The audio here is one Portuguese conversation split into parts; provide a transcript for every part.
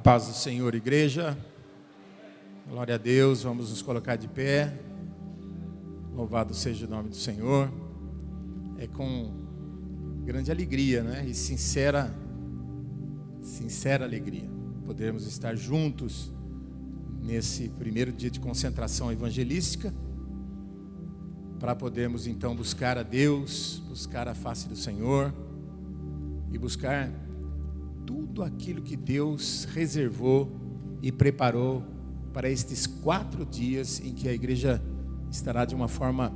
paz do Senhor, igreja. Glória a Deus, vamos nos colocar de pé. Louvado seja o nome do Senhor. É com grande alegria, né? E sincera alegria podermos estar juntos nesse primeiro dia de concentração evangelística, para podermos então buscar a Deus, buscar a face do Senhor e buscar tudo aquilo que Deus reservou e preparou para estes 4 dias em que a igreja estará de uma forma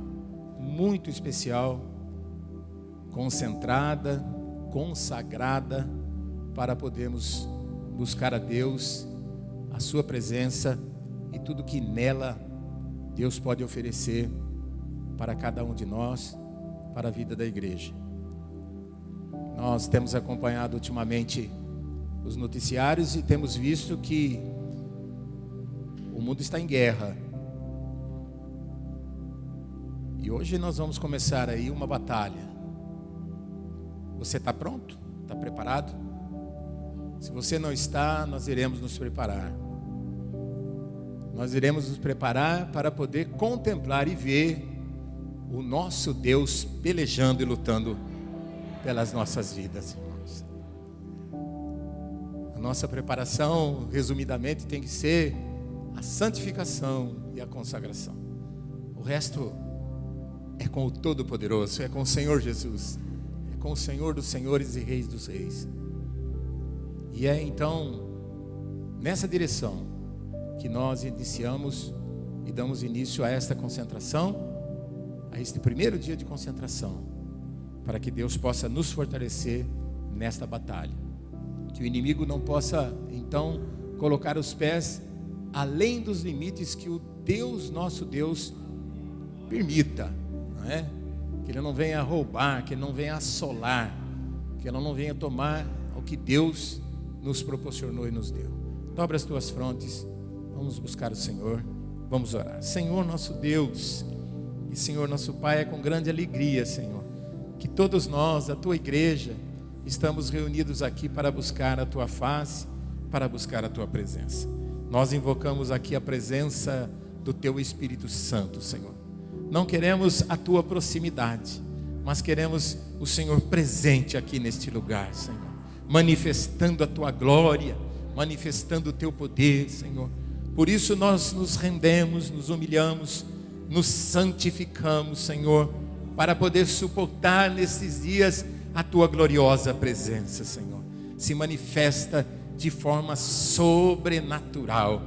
muito especial, concentrada, consagrada, para podermos buscar a Deus, a sua presença e tudo que nela Deus pode oferecer para cada um de nós, para a vida da igreja. Nós temos acompanhado ultimamente os noticiários e temos visto que o mundo está em guerra. E hoje nós vamos começar aí uma batalha. Você está pronto? Está preparado? Se você não está, nós iremos nos preparar. Nós iremos nos preparar para poder contemplar e ver o nosso Deus pelejando e lutando pelas nossas vidas, irmãos. A nossa preparação, resumidamente, tem que ser a santificação e a consagração. O resto é com o Todo-Poderoso, é com o Senhor Jesus, é com o Senhor dos Senhores e Reis dos Reis. E é então nessa direção que nós iniciamos e damos início a esta concentração, a este primeiro dia de concentração, para que Deus possa nos fortalecer nesta batalha, que o inimigo não possa então colocar os pés além dos limites que o Deus, nosso Deus, permita, não é? Que ele não venha roubar, que ele não venha assolar, que ele não venha tomar o que Deus nos proporcionou e nos deu. Dobra as tuas frontes, vamos buscar o Senhor, vamos orar. Senhor nosso Deus e Senhor nosso Pai, é com grande alegria, Senhor, que todos nós, a tua igreja, estamos reunidos aqui para buscar a tua face, para buscar a tua presença. Nós invocamos aqui a presença do teu Espírito Santo, Senhor. Não queremos a tua proximidade, mas queremos o Senhor presente aqui neste lugar, Senhor, manifestando a tua glória, manifestando o teu poder, Senhor. Por isso nós nos rendemos, nos humilhamos, nos santificamos, Senhor, para poder suportar nesses dias a tua gloriosa presença, Senhor. Se manifesta de forma sobrenatural,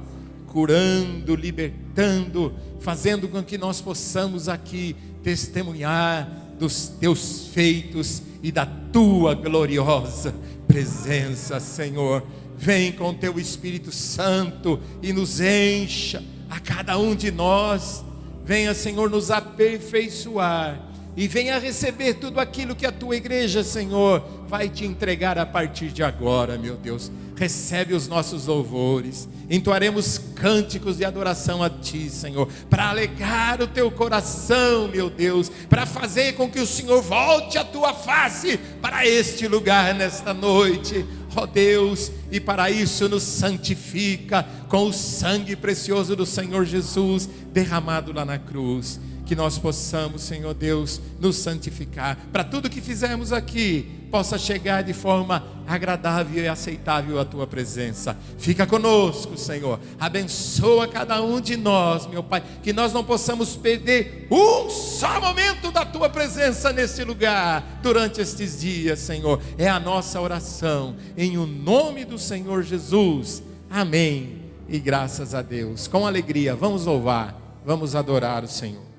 curando, libertando, fazendo com que nós possamos aqui testemunhar dos teus feitos e da tua gloriosa presença, Senhor. Vem com teu Espírito Santo e nos encha a cada um de nós. Venha, Senhor, nos aperfeiçoar e venha receber tudo aquilo que a tua igreja, Senhor, vai te entregar a partir de agora, meu Deus. Recebe os nossos louvores, entoaremos cânticos de adoração a ti, Senhor, para alegar o teu coração, meu Deus, para fazer com que o Senhor volte a tua face para este lugar nesta noite, ó Deus, e para isso nos santifica com o sangue precioso do Senhor Jesus derramado lá na cruz. Que nós possamos, Senhor Deus, nos santificar, para tudo que fizermos aqui possa chegar de forma agradável e aceitável à tua presença. Fica conosco, Senhor, abençoa cada um de nós, meu Pai, que nós não possamos perder um só momento da tua presença nesse lugar, durante estes dias, Senhor. É a nossa oração, em o nome do Senhor Jesus, amém, e graças a Deus. Com alegria, vamos louvar, vamos adorar o Senhor.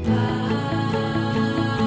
Ah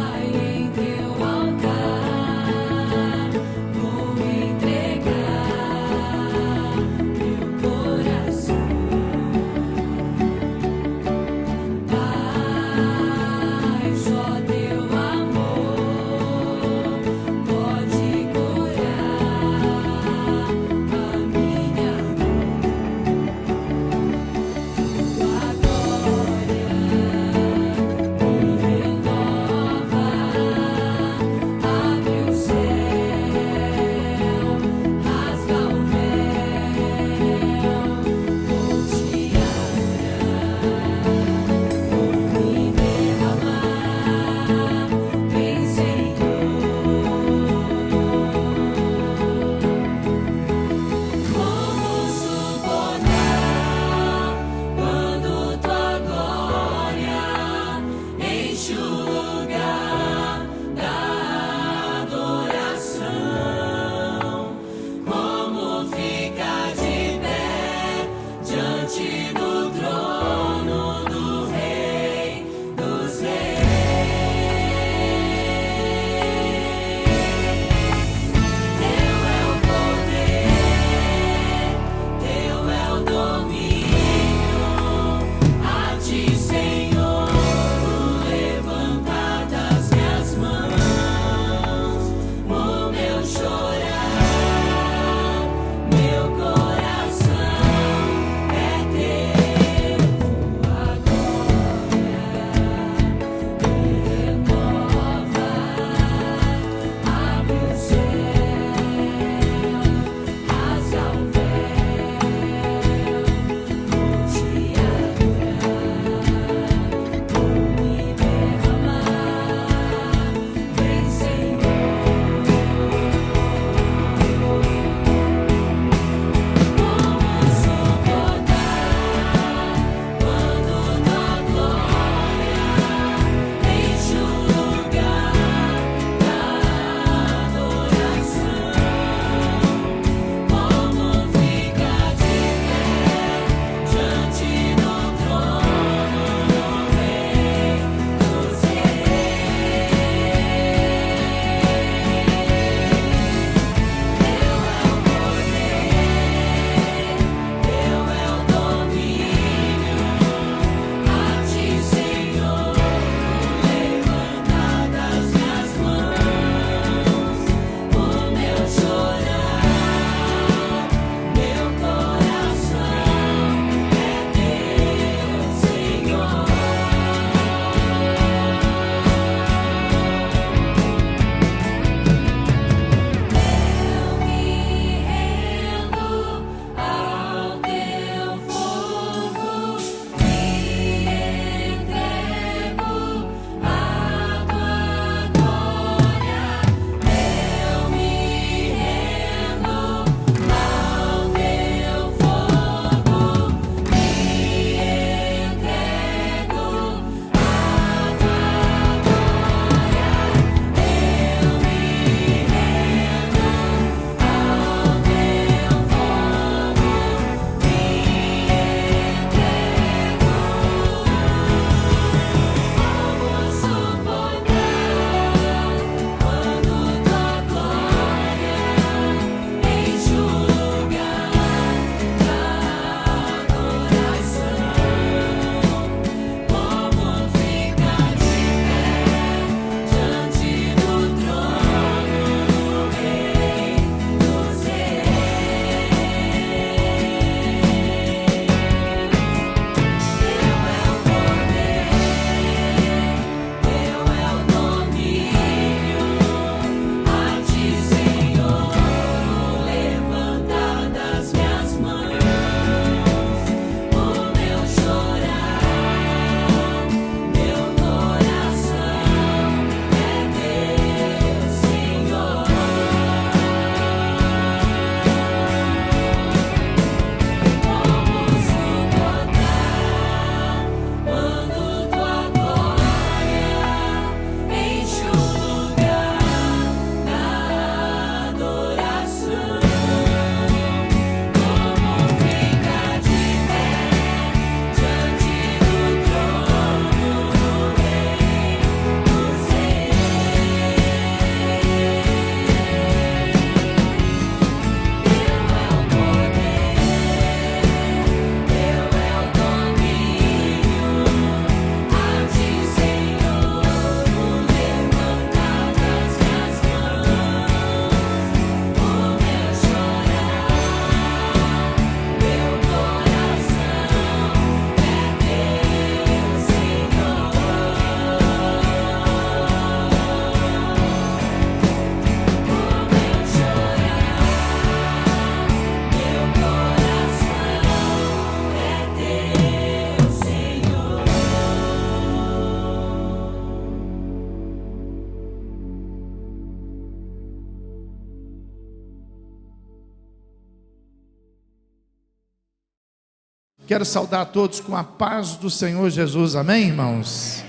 Quero saudar a todos com a paz do Senhor Jesus, amém, irmãos?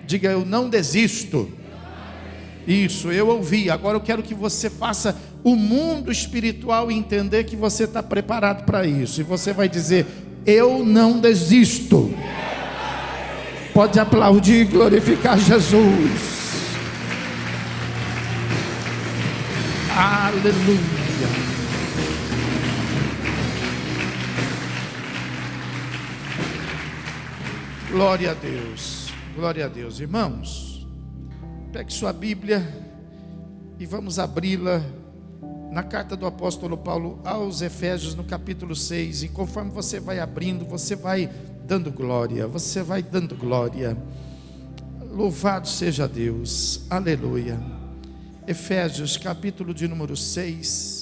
Diga, eu não desisto. Isso, eu ouvi. Agora eu quero que você faça o mundo espiritual entender que você está preparado para isso. E você vai dizer, eu não desisto. Pode aplaudir e glorificar Jesus. Aleluia. Glória a Deus, glória a Deus. Irmãos, pegue sua Bíblia e vamos abri-la na carta do apóstolo Paulo aos Efésios, no capítulo 6. E conforme você vai abrindo, você vai dando glória, você vai dando glória. Louvado seja Deus, aleluia. Efésios, capítulo de número 6.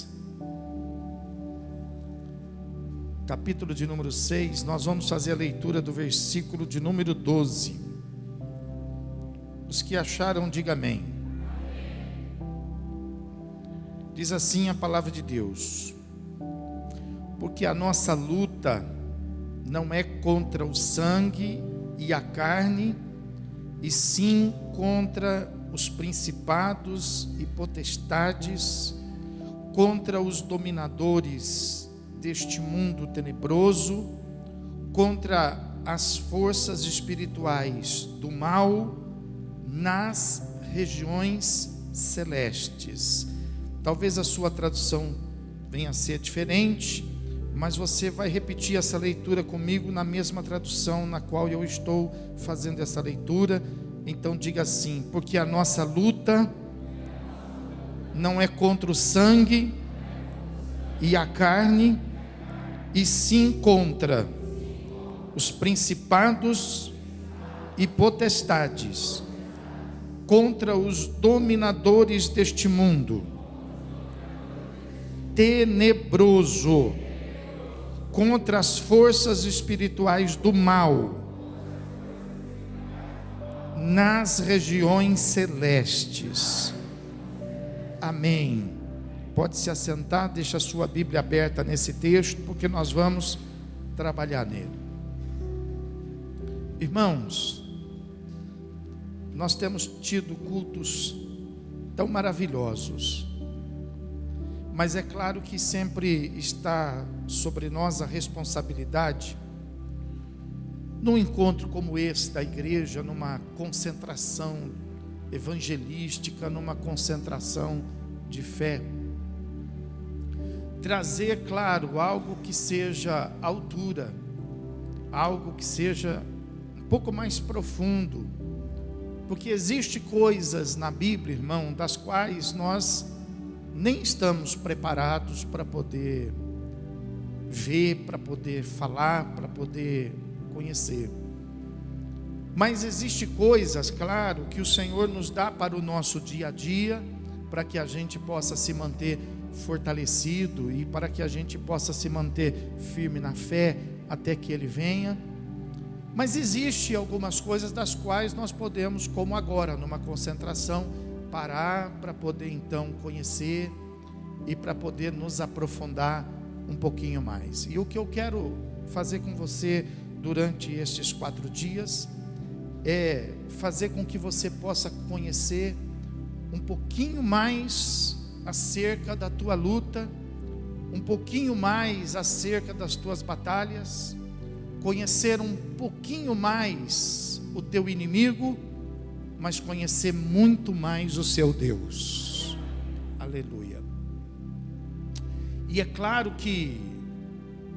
Capítulo de número 6, nós vamos fazer a leitura do versículo de número 12. Os que acharam, diga amém. Diz assim a palavra de Deus: porque a nossa luta não é contra o sangue e a carne, e sim contra os principados e potestades, contra os dominadores deste mundo tenebroso, contra as forças espirituais do mal nas regiões celestes. Talvez a sua tradução venha a ser diferente, mas você vai repetir essa leitura comigo na mesma tradução na qual eu estou fazendo essa leitura. Então diga assim: porque a nossa luta não é contra o sangue e a carne, e sim contra os principados e potestades, contra os dominadores deste mundo tenebroso, contra as forças espirituais do mal nas regiões celestes. Amém. Pode se assentar, deixa a sua Bíblia aberta nesse texto, porque nós vamos trabalhar nele. Irmãos, nós temos tido cultos tão maravilhosos, mas é claro que sempre está sobre nós a responsabilidade, num encontro como esse da igreja, numa concentração evangelística, numa concentração de fé, trazer, claro, algo que seja à altura, algo que seja um pouco mais profundo, porque existe coisas na Bíblia, irmão, das quais nós nem estamos preparados para poder ver, para poder falar, para poder conhecer. Mas existe coisas, claro, que o Senhor nos dá para o nosso dia a dia, para que a gente possa se manter fortalecido e para que a gente possa se manter firme na fé até que Ele venha. Mas existe algumas coisas das quais nós podemos, como agora, numa concentração, parar para poder então conhecer e para poder nos aprofundar um pouquinho mais. E o que eu quero fazer com você durante estes 4 dias é fazer com que você possa conhecer um pouquinho mais acerca da tua luta, um pouquinho mais acerca das tuas batalhas, conhecer um pouquinho mais o teu inimigo, mas conhecer muito mais o seu Deus. Aleluia. E é claro que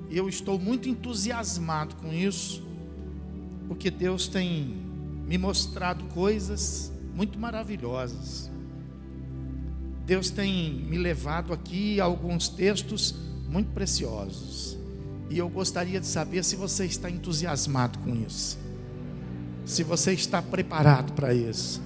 eu estou muito entusiasmado com isso, porque Deus tem me mostrado coisas muito maravilhosas. Deus tem me levado aqui a alguns textos muito preciosos, e eu gostaria de saber se você está entusiasmado com isso, se você está preparado para isso,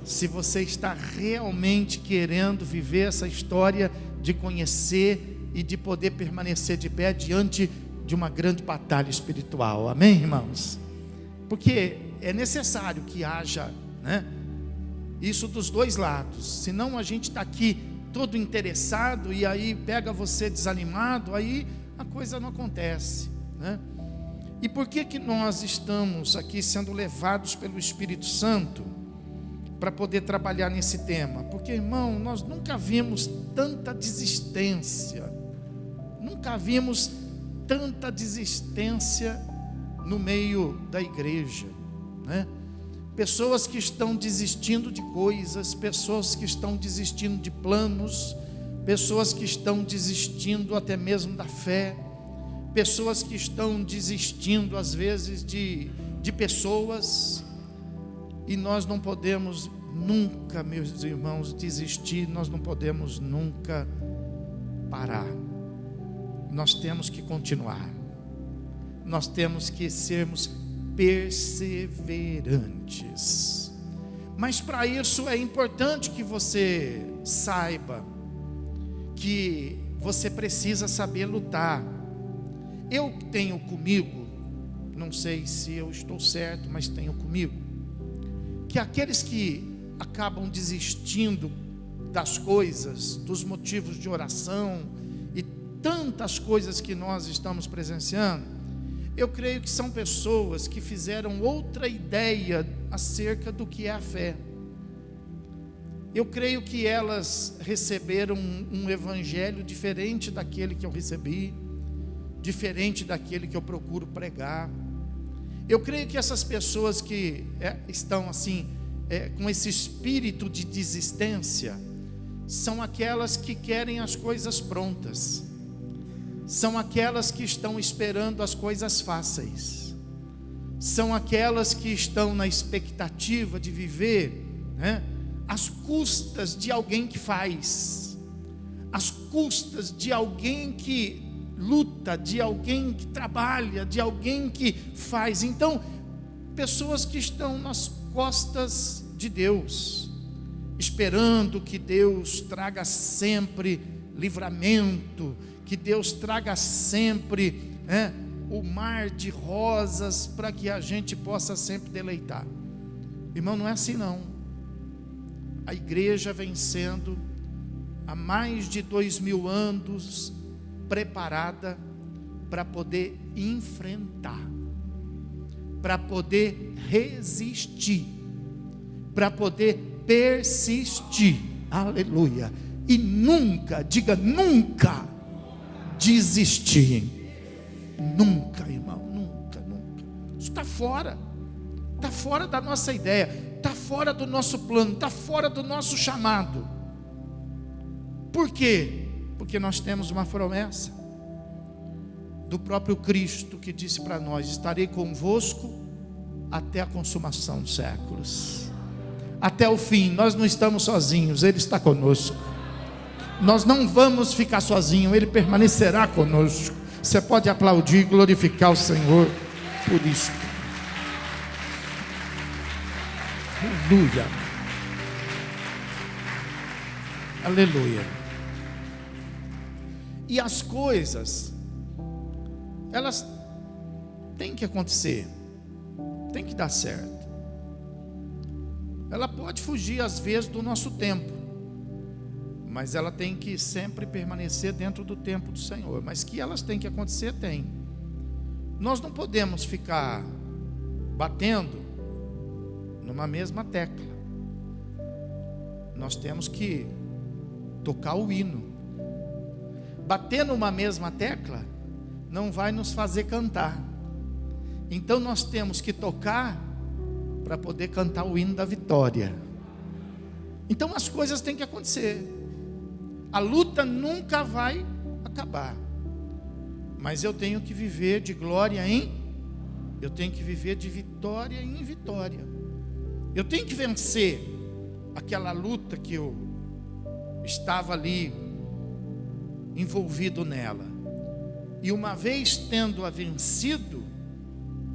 se você está realmente querendo viver essa história de conhecer e de poder permanecer de pé diante de uma grande batalha espiritual. Amém, irmãos? Porque é necessário que haja, isso dos dois lados, senão a gente está aqui todo interessado e aí pega você desanimado, aí a coisa não acontece, E por que nós estamos aqui sendo levados pelo Espírito Santo para poder trabalhar nesse tema? Porque, irmão, nós nunca vimos tanta desistência, nunca vimos tanta desistência no meio da igreja, né? Pessoas que estão desistindo de coisas, pessoas que estão desistindo de planos, pessoas que estão desistindo até mesmo da fé, pessoas que estão desistindo às vezes de pessoas, e nós não podemos nunca, meus irmãos, desistir, nós não podemos nunca parar, nós temos que continuar, nós temos que sermos perseverantes. Mas para isso é importante que você saiba que você precisa saber lutar. Eu tenho comigo, não sei se eu estou certo, mas tenho comigo, que aqueles que acabam desistindo das coisas, dos motivos de oração e tantas coisas que nós estamos presenciando, eu creio que são pessoas que fizeram outra ideia acerca do que é a fé. Eu creio que elas receberam um evangelho diferente daquele que eu recebi, diferente daquele que eu procuro pregar. Eu creio que essas pessoas que estão assim, com esse espírito de desistência, são aquelas que querem as coisas prontas, são aquelas que estão esperando as coisas fáceis, são aquelas que estão na expectativa de viver, né, às custas de alguém que faz, às custas de alguém que luta, de alguém que trabalha, de alguém que faz. Então, pessoas que estão nas costas de Deus, esperando que Deus traga sempre livramento, que Deus traga sempre o mar de rosas para que a gente possa sempre deleitar. Irmão, não é assim não. A igreja vem sendo há mais de 2000 anos preparada para poder enfrentar, para poder resistir, para poder persistir, aleluia, e nunca, diga nunca, desistir. Nunca, irmão, nunca. Isso está fora da nossa ideia, está fora do nosso plano, está fora do nosso chamado. Por quê? Porque nós temos uma promessa do próprio Cristo que disse para nós: estarei convosco até a consumação dos séculos, até o fim. Nós não estamos sozinhos, Ele está conosco. Nós não vamos ficar sozinhos, Ele permanecerá conosco. Você pode aplaudir e glorificar o Senhor por isto. Aleluia. Aleluia. E as coisas, elas têm que acontecer, tem que dar certo. Ela pode fugir às vezes do nosso tempo, mas ela tem que sempre permanecer dentro do tempo do Senhor. Mas que elas têm que acontecer, tem. Nós não podemos ficar batendo numa mesma tecla. Nós temos que tocar o hino. Bater numa mesma tecla não vai nos fazer cantar. Então nós temos que tocar para poder cantar o hino da vitória. Então as coisas têm que acontecer. A luta nunca vai acabar, mas eu tenho que viver de glória eu tenho que viver de vitória em vitória. Eu tenho que vencer aquela luta que eu estava ali envolvido nela. E uma vez tendo-a vencido,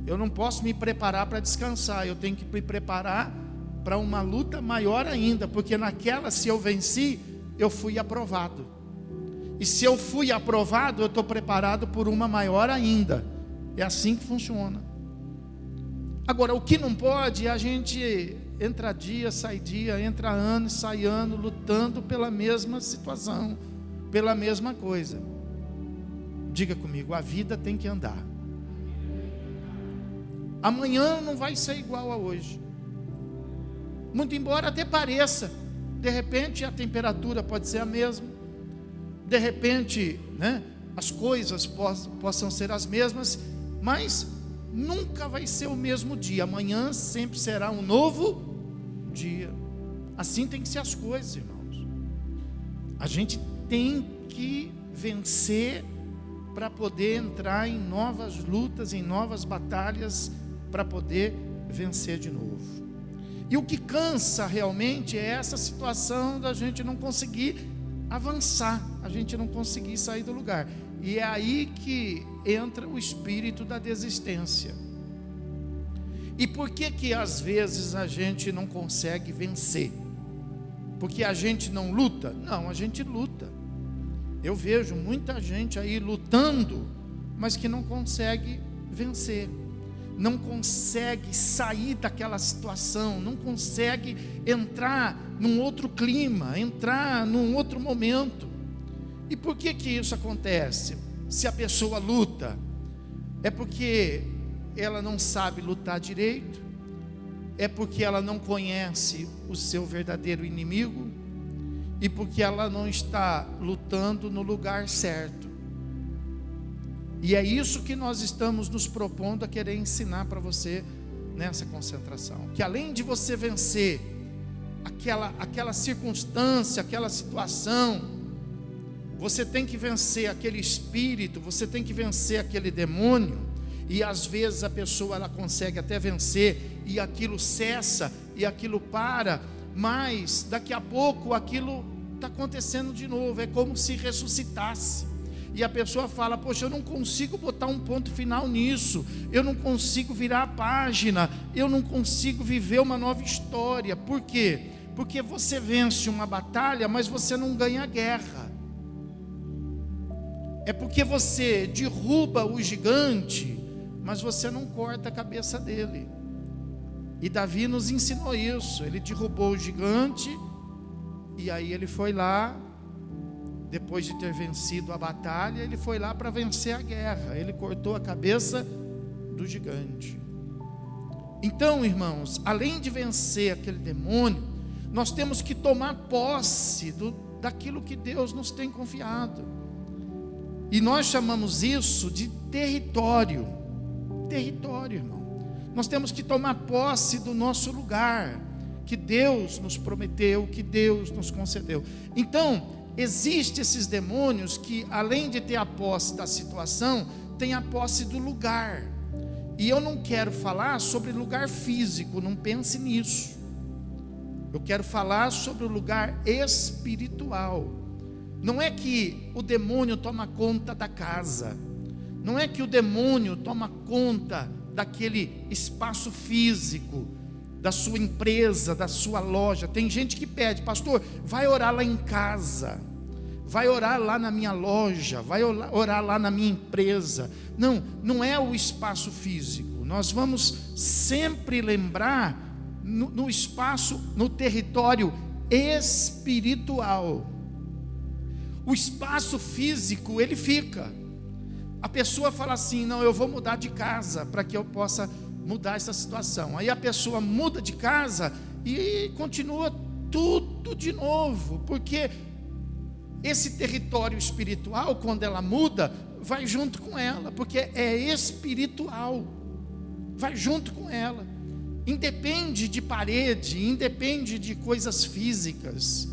eu não posso me preparar para descansar. Eu tenho que me preparar para uma luta maior ainda, porque naquela, se eu venci, eu fui aprovado. E se eu fui aprovado, eu estou preparado por uma maior ainda. É assim que funciona. Agora, o que não pode é a gente entra dia, sai dia, entra ano, sai ano, lutando pela mesma situação, pela mesma coisa. Diga comigo, a vida tem que andar. Amanhã não vai ser igual a hoje. Muito embora até pareça, de repente a temperatura pode ser a mesma, de repente, né, as coisas possam ser as mesmas, mas nunca vai ser o mesmo dia. Amanhã sempre será um novo dia. Assim tem que ser as coisas, irmãos. A gente tem que vencer para poder entrar em novas lutas, em novas batalhas, para poder vencer de novo. E o que cansa realmente é essa situação da gente não conseguir avançar, a gente não conseguir sair do lugar. E é aí que entra o espírito da desistência. E por que às vezes a gente não consegue vencer? Porque a gente não luta? Não, a gente luta. Eu vejo muita gente aí lutando, mas que não consegue vencer, não consegue sair daquela situação, não consegue entrar num outro clima, entrar num outro momento. E por que isso acontece? Se a pessoa luta, é porque ela não sabe lutar direito, é porque ela não conhece o seu verdadeiro inimigo, e porque ela não está lutando no lugar certo. E é isso que nós estamos nos propondo a querer ensinar para você nessa concentração. Que além de você vencer aquela circunstância, aquela situação, você tem que vencer aquele espírito, você tem que vencer aquele demônio. E às vezes a pessoa ela consegue até vencer, e aquilo cessa, e aquilo para, mas daqui a pouco aquilo está acontecendo de novo, é como se ressuscitasse. E a pessoa fala: poxa, eu não consigo botar um ponto final nisso, eu não consigo virar a página, eu não consigo viver uma nova história. Por quê? Porque você vence uma batalha, mas você não ganha a guerra. É porque você derruba o gigante, mas você não corta a cabeça dele. E Davi nos ensinou isso. Ele derrubou o gigante, e aí ele foi lá, depois de ter vencido a batalha, ele foi lá para vencer a guerra. Ele cortou a cabeça do gigante. Então, irmãos, além de vencer aquele demônio, nós temos que tomar posse daquilo que Deus nos tem confiado. E nós chamamos isso de território. Território, irmão. Nós temos que tomar posse do nosso lugar, que Deus nos prometeu, que Deus nos concedeu. Então, existem esses demônios que, além de ter a posse da situação, tem a posse do lugar. E eu não quero falar sobre lugar físico, não pense nisso. Eu quero falar sobre o lugar espiritual. Não é que o demônio toma conta da casa, não é que o demônio toma conta daquele espaço físico, da sua empresa, da sua loja. Tem gente que pede: pastor, vai orar lá em casa, vai orar lá na minha loja, vai orar lá na minha empresa. Não, não é o espaço físico. Nós vamos sempre lembrar no espaço, no território espiritual. O espaço físico, ele fica. A pessoa fala assim: não, eu vou mudar de casa para que eu possa mudar essa situação. Aí a pessoa muda de casa e continua tudo de novo, porque esse território espiritual, quando ela muda, vai junto com ela, porque é espiritual, vai junto com ela. Independe de parede, independe de coisas físicas.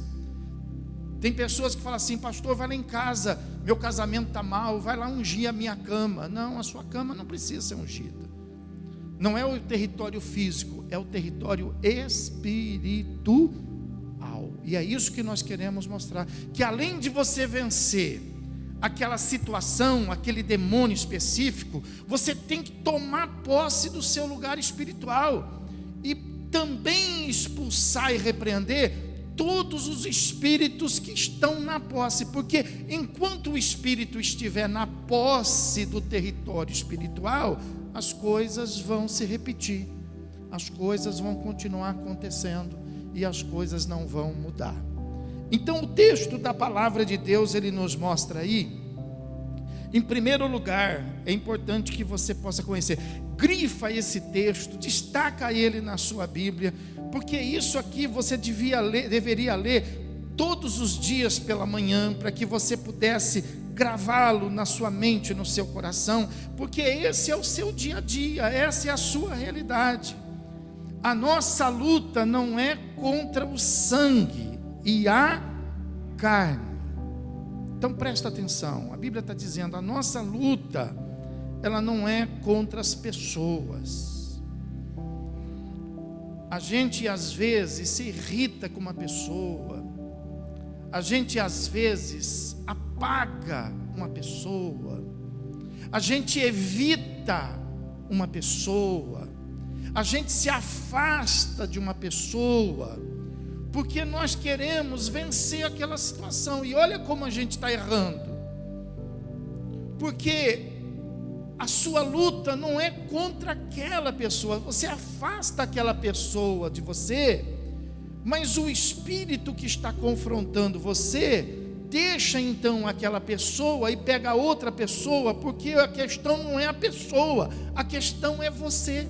Tem pessoas que falam assim: pastor, vai lá em casa, meu casamento está mal, vai lá ungir a minha cama. Não, a sua cama não precisa ser ungida. Não é o território físico, é o território espiritual. E é isso que nós queremos mostrar, que além de você vencer aquela situação, aquele demônio específico, você tem que tomar posse do seu lugar espiritual, e também expulsar e repreender todos os espíritos que estão na posse, porque enquanto o espírito estiver na posse do território espiritual, as coisas vão se repetir, as coisas vão continuar acontecendo, e as coisas não vão mudar. Então o texto da palavra de Deus, ele nos mostra aí, Em primeiro lugar, é importante que você possa conhecer. Grifa esse texto, destaca ele na sua Bíblia, porque isso aqui você deveria ler todos os dias pela manhã, para que você pudesse gravá-lo na sua mente, no seu coração, porque esse é o seu dia a dia, essa é a sua realidade. A nossa luta não é contra o sangue e a carne. Então presta atenção, a Bíblia está dizendo, a nossa luta, ela não é contra as pessoas. A gente às vezes se irrita com uma pessoa, a gente às vezes apaga uma pessoa, a gente evita uma pessoa, a gente se afasta de uma pessoa, porque nós queremos vencer aquela situação. E olha como a gente está errando, porque a sua luta não é contra aquela pessoa, você afasta aquela pessoa de você, mas o espírito que está confrontando você, deixa então aquela pessoa e pega outra pessoa, porque a questão não é a pessoa, a questão é você.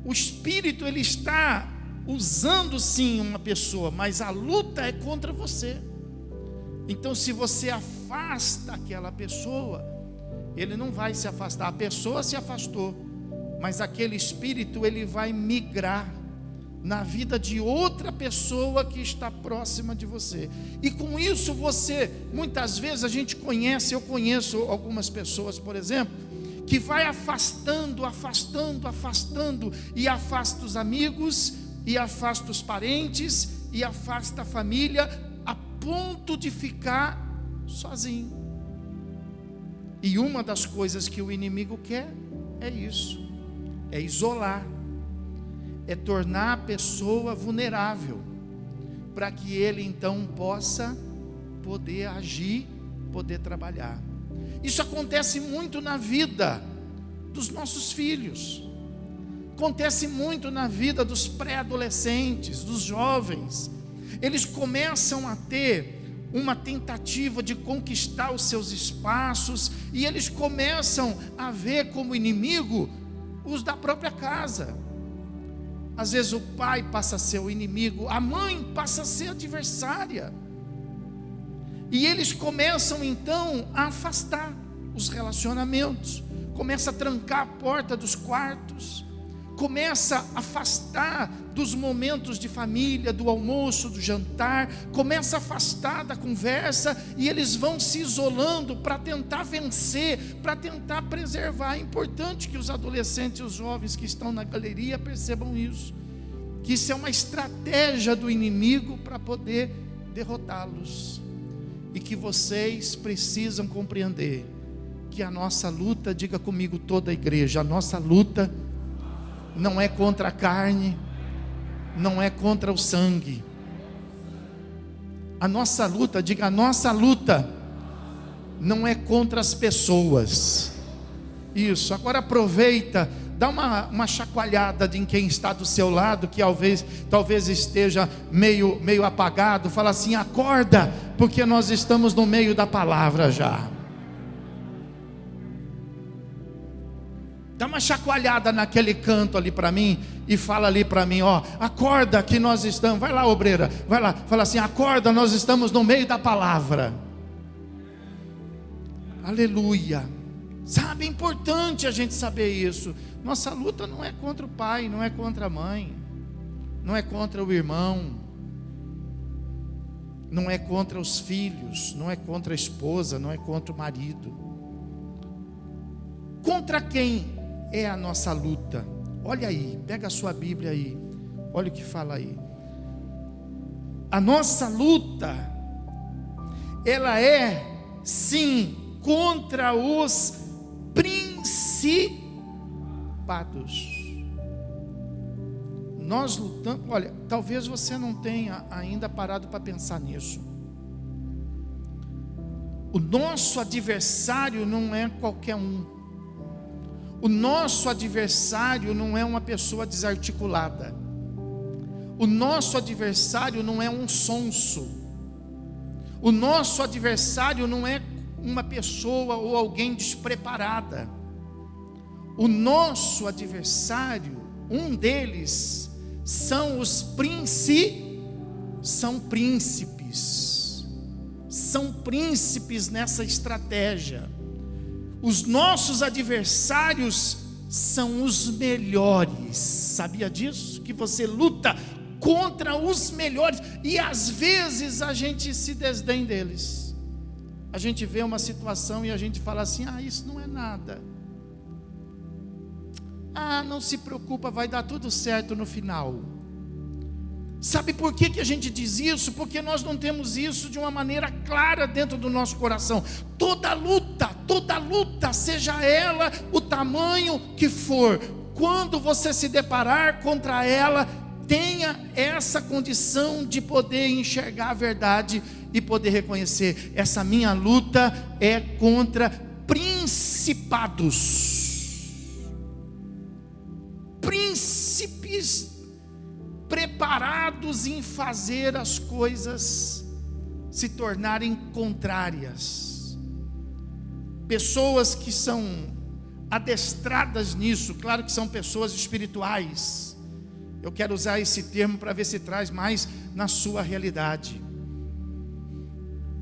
O espírito, ele está usando sim uma pessoa, mas a luta é contra você. Então se você afasta aquela pessoa, ele não vai se afastar, a pessoa se afastou, mas aquele espírito, ele vai migrar na vida de outra pessoa que está próxima de você. E com isso você, muitas vezes eu conheço algumas pessoas, por exemplo, que vai afastando, e afasta os amigos, e afasta os parentes, e afasta a família, a ponto de ficar sozinho. E uma das coisas que o inimigo quer é isso, é isolar, é tornar a pessoa vulnerável, para que ele então possa poder agir, poder trabalhar. Isso acontece muito na vida dos nossos filhos, acontece muito na vida dos pré-adolescentes, dos jovens. Eles começam a ter uma tentativa de conquistar os seus espaços, e eles começam a ver como inimigo os da própria casa. Às vezes o pai passa a ser o inimigo, a mãe passa a ser adversária, e eles começam então a afastar os relacionamentos, começa a trancar a porta dos quartos, começa a afastar dos momentos de família, do almoço, do jantar, começa a afastar da conversa, e eles vão se isolando para tentar vencer, para tentar preservar. É importante que os adolescentes e os jovens que estão na galeria percebam isso, que isso é uma estratégia do inimigo para poder derrotá-los, e que vocês precisam compreender que a nossa luta, diga comigo toda a igreja, a nossa luta não é contra a carne, não é contra o sangue. A nossa luta, diga, a nossa luta não é contra as pessoas. Isso, agora aproveita, dá uma chacoalhada em quem está do seu lado, que talvez esteja meio apagado. Fala assim: acorda, porque nós estamos no meio da palavra já. Dá uma chacoalhada naquele canto ali para mim, e fala ali para mim, ó, acorda que nós estamos, vai lá obreira, vai lá, fala assim: acorda, nós estamos no meio da palavra. Aleluia. Sabe, é importante a gente saber isso. Nossa luta não é contra o pai, não é contra a mãe, não é contra o irmão, não é contra os filhos, não é contra a esposa, não é contra o marido. Contra quem é a nossa luta? Olha aí, pega a sua Bíblia aí, olha o que fala aí. A nossa luta, ela é sim contra os principados. Nós lutamos, olha, talvez você não tenha ainda parado para pensar nisso. O nosso adversário não é qualquer um. O nosso adversário não é uma pessoa desarticulada. O nosso adversário não é um sonso. O nosso adversário não é uma pessoa ou alguém despreparada. O nosso adversário, um deles, são os são príncipes nessa estratégia. Os nossos adversários são os melhores. Sabia disso? Que você luta contra os melhores, e às vezes a gente se desdém deles. A gente vê uma situação e a gente fala assim: isso não é nada. Não se preocupa, vai dar tudo certo no final. Sabe por que a gente diz isso? Porque nós não temos isso de uma maneira clara dentro do nosso coração. Toda luta, seja ela o tamanho que for, quando você se deparar contra ela, tenha essa condição de poder enxergar a verdade e poder reconhecer: essa minha luta é contra principados, príncipes preparados em fazer as coisas se tornarem contrárias, pessoas que são adestradas nisso. Claro que são pessoas espirituais, eu quero usar esse termo para ver se traz mais na sua realidade.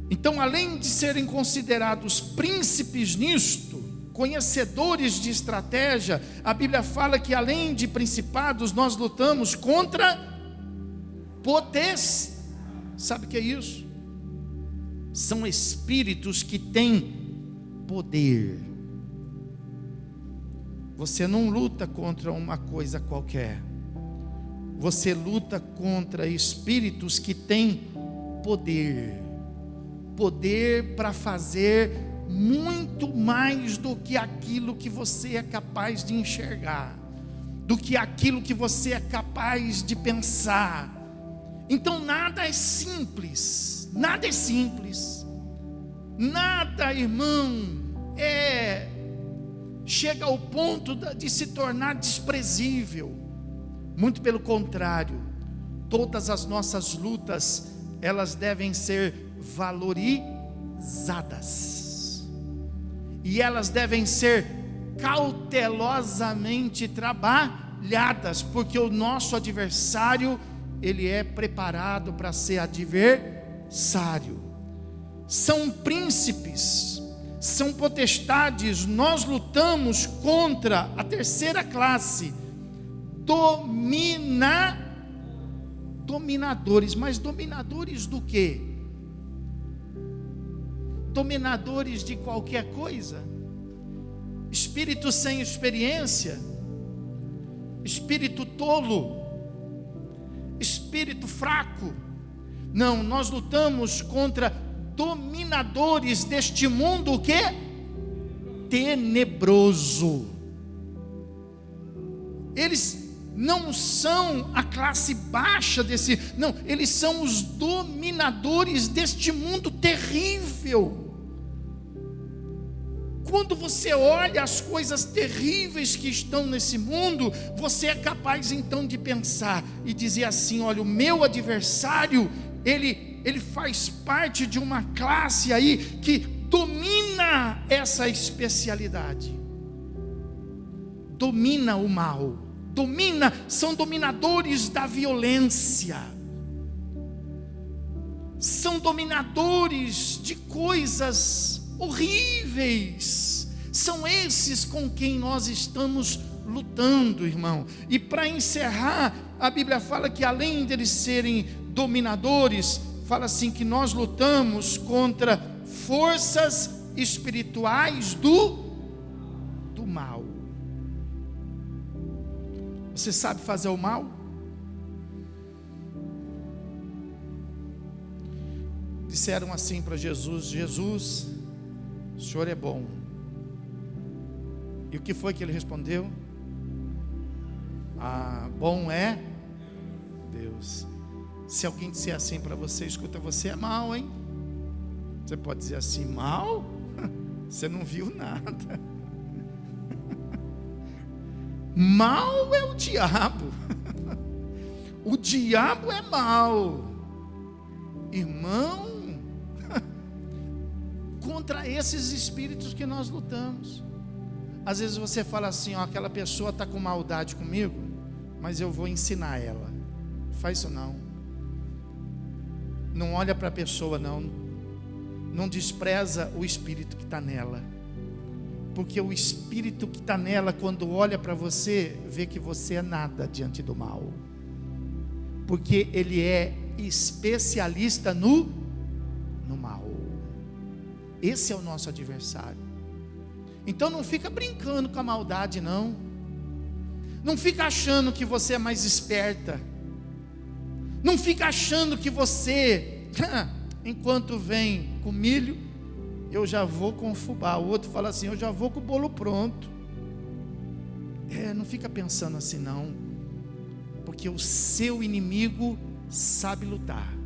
Então, além de serem considerados príncipes nisto, conhecedores de estratégia, a Bíblia fala que além de principados, nós lutamos contra Sabe o que é isso? São espíritos que têm poder. Você não luta contra uma coisa qualquer, você luta contra espíritos que têm poder para fazer muito mais do que aquilo que você é capaz de enxergar, do que aquilo que você é capaz de pensar. Então nada é simples, nada, irmão, chega ao ponto de se tornar desprezível. Muito pelo contrário, todas as nossas lutas, elas devem ser valorizadas, e elas devem ser cautelosamente trabalhadas, porque o nosso adversário, ele é preparado para ser adversário. São príncipes, são potestades. Nós lutamos contra a terceira classe, dominadores. Mas dominadores do quê? Dominadores de qualquer coisa? Espírito sem experiência, espírito tolo, espírito fraco. Não, nós lutamos contra dominadores deste mundo, o quê? Tenebroso. Eles não são a classe baixa não, eles são os dominadores deste mundo terrível. Quando você olha as coisas terríveis que estão nesse mundo, você é capaz então de pensar e dizer assim: olha, o meu adversário, ele faz parte de uma classe aí que domina essa especialidade, domina o mal, são dominadores da violência, são dominadores de coisas horríveis. São esses com quem nós estamos lutando, irmão. E para encerrar, a Bíblia fala que além deles serem dominadores, fala assim que nós lutamos contra forças espirituais do mal. Você sabe fazer o mal? Disseram assim para Jesus: Jesus, o Senhor é bom. E o que foi que ele respondeu? Bom é Deus. Se alguém disser assim para você: escuta, você é mau, hein? Você pode dizer assim: mal? Você não viu nada. Mal é o diabo. O diabo é mau, irmão. contra esses espíritos que nós lutamos. Às vezes você fala assim, ó, aquela pessoa está com maldade comigo, mas eu vou ensinar ela. Faz isso não. Não olha para a pessoa não. Não despreza o espírito que está nela. Porque o espírito que está nela, quando olha para você, vê que você é nada diante do mal. Porque ele é especialista no mal. Esse é o nosso adversário. Então não fica brincando com a maldade não. Não fica achando que você é mais esperta. Não fica achando que você, enquanto vem com milho, eu já vou com fubá. O outro fala assim, eu já vou com o bolo pronto. Não fica pensando assim não. Porque o seu inimigo sabe lutar.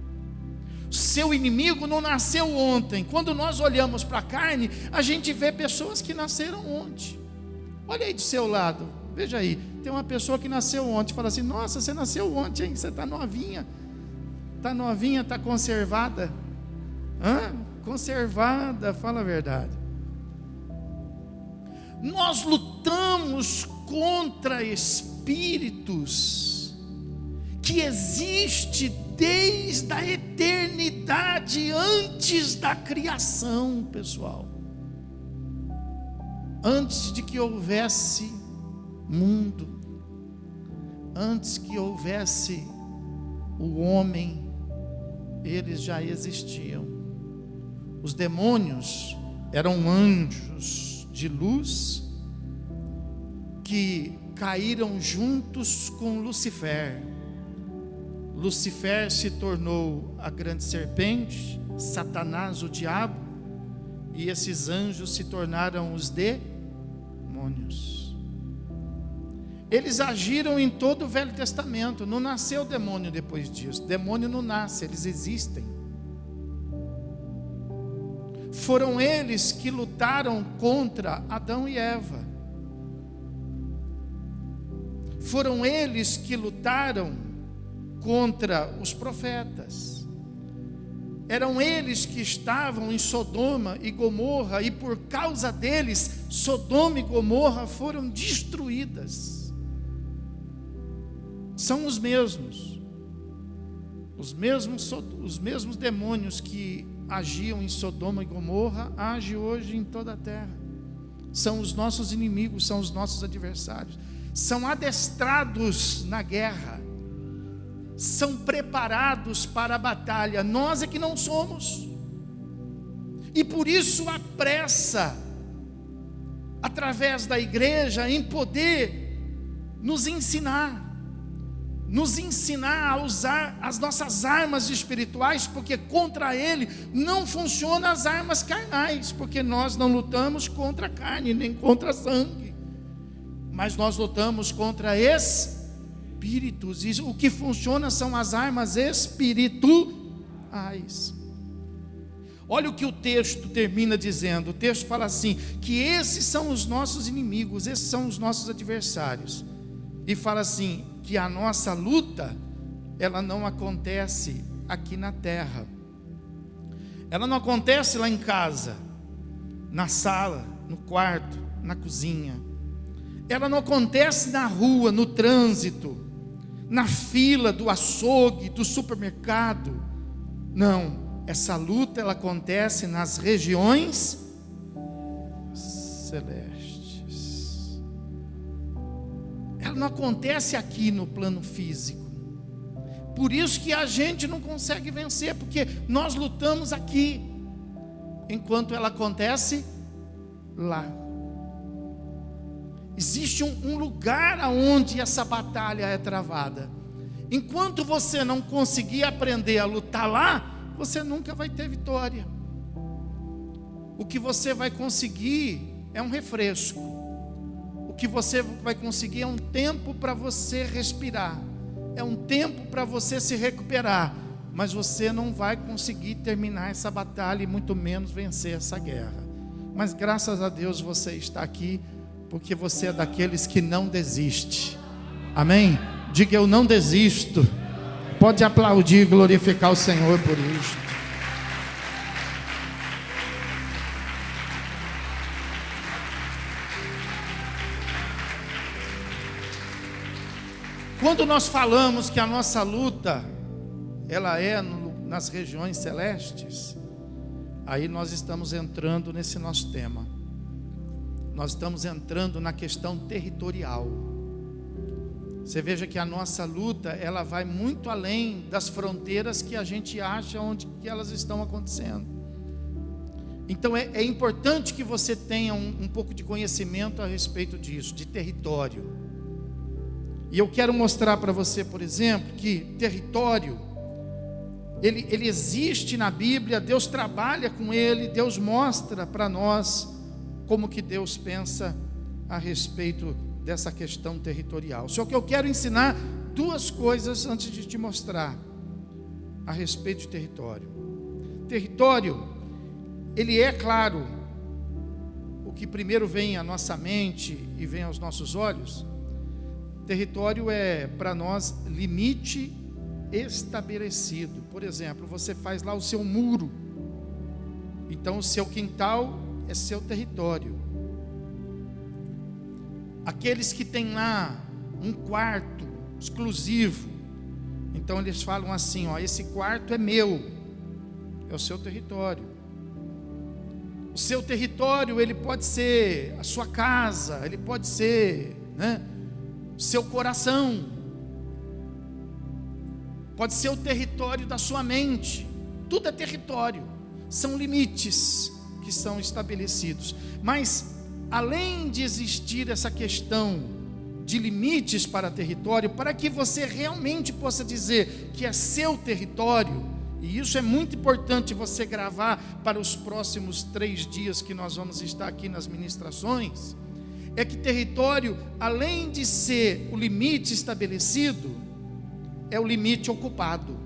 O seu inimigo não nasceu ontem. Quando nós olhamos para a carne, a gente vê pessoas que nasceram ontem. Olha aí do seu lado, veja aí. Tem uma pessoa que nasceu ontem. Fala assim, nossa, você nasceu ontem, hein? Você está novinha. Está novinha, está conservada. Conservada, fala a verdade. Nós lutamos contra espíritos que existe desde a eternidade, antes da criação, pessoal. Antes de que houvesse mundo, antes que houvesse o homem, eles já existiam. Os demônios eram anjos de luz que caíram juntos com Lucifer. Lucifer se tornou a grande serpente, Satanás o diabo, e esses anjos se tornaram os demônios. Eles agiram em todo o Velho Testamento. Não nasceu demônio depois disso. Demônio não nasce, eles existem. Foram eles que lutaram contra Adão e Eva. Foram eles que lutaram contra os profetas. Eram eles que estavam em Sodoma e Gomorra, e por causa deles, Sodoma e Gomorra foram destruídas. São os mesmos demônios que agiam em Sodoma e Gomorra, agem hoje em toda a terra. São os nossos inimigos, são os nossos adversários. São adestrados na guerra, são preparados para a batalha. Nós é que não somos, e por isso a pressa, através da igreja, em poder nos ensinar a usar as nossas armas espirituais, porque contra ele não funcionam as armas carnais, porque nós não lutamos contra a carne, nem contra sangue, mas nós lutamos contra espíritos, e o que funciona são as armas espirituais. Olha o que o texto termina dizendo. O texto fala assim, que esses são os nossos inimigos, esses são os nossos adversários, e fala assim, que a nossa luta, ela não acontece aqui na terra, ela não acontece lá em casa, na sala, no quarto, na cozinha, ela não acontece na rua, no trânsito, na fila do açougue, do supermercado. Não, essa luta ela acontece nas regiões celestes. Ela não acontece aqui no plano físico. Por isso que a gente não consegue vencer, porque nós lutamos aqui, enquanto ela acontece lá. Existe um lugar onde essa batalha é travada. Enquanto você não conseguir aprender a lutar lá, você nunca vai ter vitória. O que você vai conseguir é um refresco. O que você vai conseguir é um tempo para você respirar, é um tempo para você se recuperar, mas você não vai conseguir terminar essa batalha e muito menos vencer essa guerra. Mas graças a Deus você está aqui, porque você é daqueles que não desiste. Amém? Diga, eu não desisto. Pode aplaudir e glorificar o Senhor por isso. Quando nós falamos que a nossa luta, ela é nas regiões celestes, aí nós estamos entrando nesse nosso tema. Nós estamos entrando na questão territorial. Você veja que a nossa luta, ela vai muito além das fronteiras que a gente acha onde que elas estão acontecendo. Então é importante que você tenha um pouco de conhecimento a respeito disso, de território. E eu quero mostrar para você, por exemplo, que território, ele existe na Bíblia, Deus trabalha com ele, Deus mostra para nós como que Deus pensa a respeito dessa questão territorial. Só que eu quero ensinar duas coisas antes de te mostrar a respeito de território. Território, ele é claro, o que primeiro vem à nossa mente e vem aos nossos olhos. Território é para nós limite estabelecido. Por exemplo, você faz lá o seu muro, então o seu quintal é seu território. Aqueles que têm lá um quarto exclusivo, então eles falam assim, ó, esse quarto é meu, é o seu território. O seu território, ele pode ser a sua casa, ele pode ser, o seu coração, pode ser o território da sua mente, tudo é território, são limites que são estabelecidos. Mas além de existir essa questão de limites para território, para que você realmente possa dizer que é seu território, e isso é muito importante você gravar para os próximos 3 dias que nós vamos estar aqui nas ministrações, é que território, além de ser o limite estabelecido, é o limite ocupado.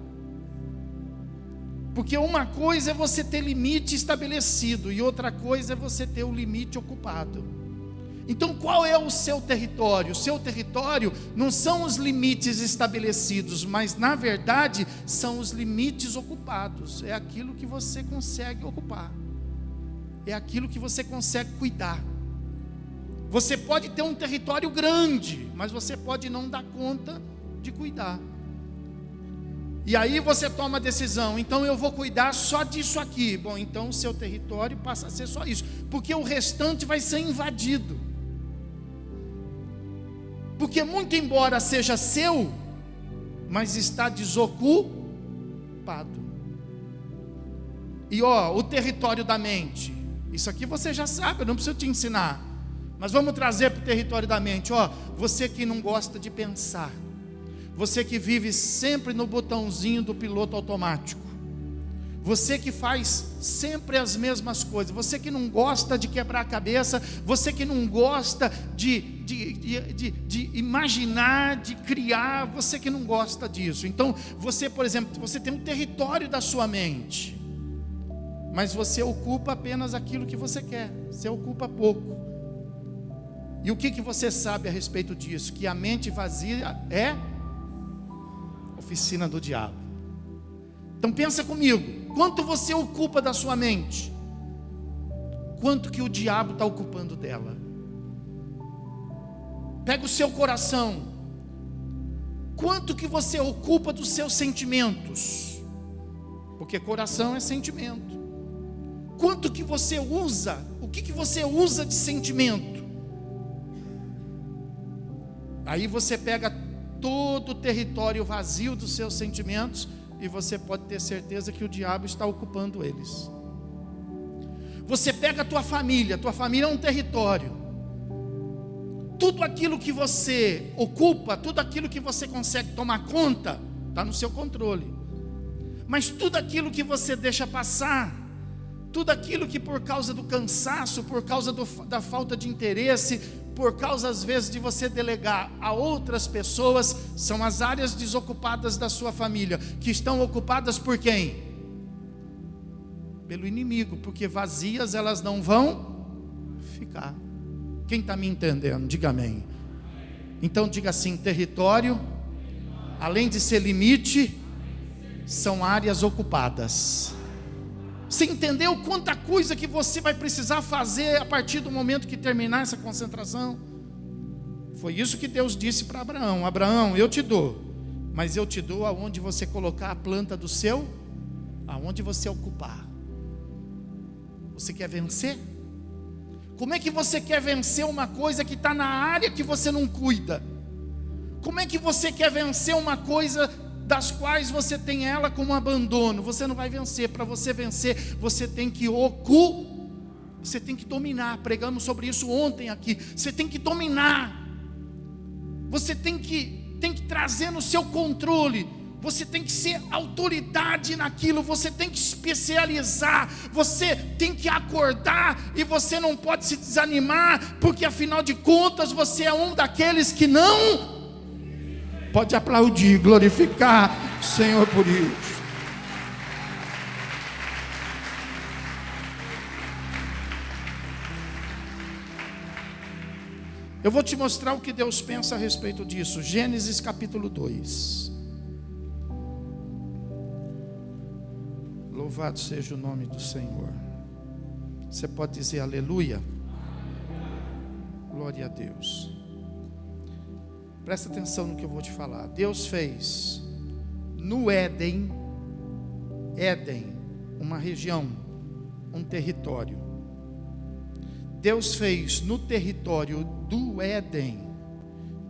Porque uma coisa é você ter limite estabelecido e outra coisa é você ter o limite ocupado. Então qual é o seu território? O seu território não são os limites estabelecidos, mas na verdade são os limites ocupados. É aquilo que você consegue ocupar, é aquilo que você consegue cuidar. Você pode ter um território grande, mas você pode não dar conta de cuidar. E aí você toma a decisão, então eu vou cuidar só disso aqui. Bom, então o seu território passa a ser só isso, porque o restante vai ser invadido. Porque muito embora seja seu, mas está desocupado. E o território da mente, isso aqui você já sabe, eu não preciso te ensinar. Mas vamos trazer para o território da mente. Você que não gosta de pensar, você que vive sempre no botãozinho do piloto automático, você que faz sempre as mesmas coisas, você que não gosta de quebrar a cabeça, você que não gosta de imaginar, de criar, você que não gosta disso. Então você, por exemplo, você tem um território da sua mente, mas você ocupa apenas aquilo que você quer, você ocupa pouco. E o que você sabe a respeito disso? Que a mente vazia é oficina do diabo. Então pensa comigo, quanto você ocupa da sua mente? Quanto que o diabo está ocupando dela? Pega o seu coração, quanto que você ocupa dos seus sentimentos? Porque coração é sentimento. Quanto que você usa? O que você usa de sentimento? Aí você pega todo o território vazio dos seus sentimentos e você pode ter certeza que o diabo está ocupando eles. Você pega a tua família é um território. Tudo aquilo que você ocupa, tudo aquilo que você consegue tomar conta, está no seu controle. Mas tudo aquilo que você deixa passar, tudo aquilo que por causa do cansaço, por causa da falta de interesse, por causa às vezes de você delegar a outras pessoas, são as áreas desocupadas da sua família, que estão ocupadas por quem? Pelo inimigo, porque vazias elas não vão ficar. Quem está me entendendo? Diga amém. Então diga assim, território, além de ser limite, são áreas ocupadas. Você entendeu quanta coisa que você vai precisar fazer a partir do momento que terminar essa concentração? Foi isso que Deus disse para Abraão: Abraão, eu te dou, mas eu te dou aonde você colocar a planta do seu, aonde você ocupar. Você quer vencer? Como é que você quer vencer uma coisa que está na área que você não cuida? Como é que você quer vencer uma coisa das quais você tem ela como abandono? Você não vai vencer. Para você vencer, você tem que você tem que dominar. Pregamos sobre isso ontem aqui. Você tem que dominar. Você tem que trazer no seu controle. Você tem que ser autoridade naquilo. Você tem que especializar. Você tem que acordar. E você não pode se desanimar, porque afinal de contas você é um daqueles que não pode aplaudir, glorificar o Senhor por isso. Eu vou te mostrar o que Deus pensa a respeito disso. Gênesis capítulo 2. Louvado seja o nome do Senhor. Você pode dizer aleluia? Glória a Deus. Presta atenção no que eu vou te falar. Deus fez no Éden, uma região, um território. Deus fez no território do Éden,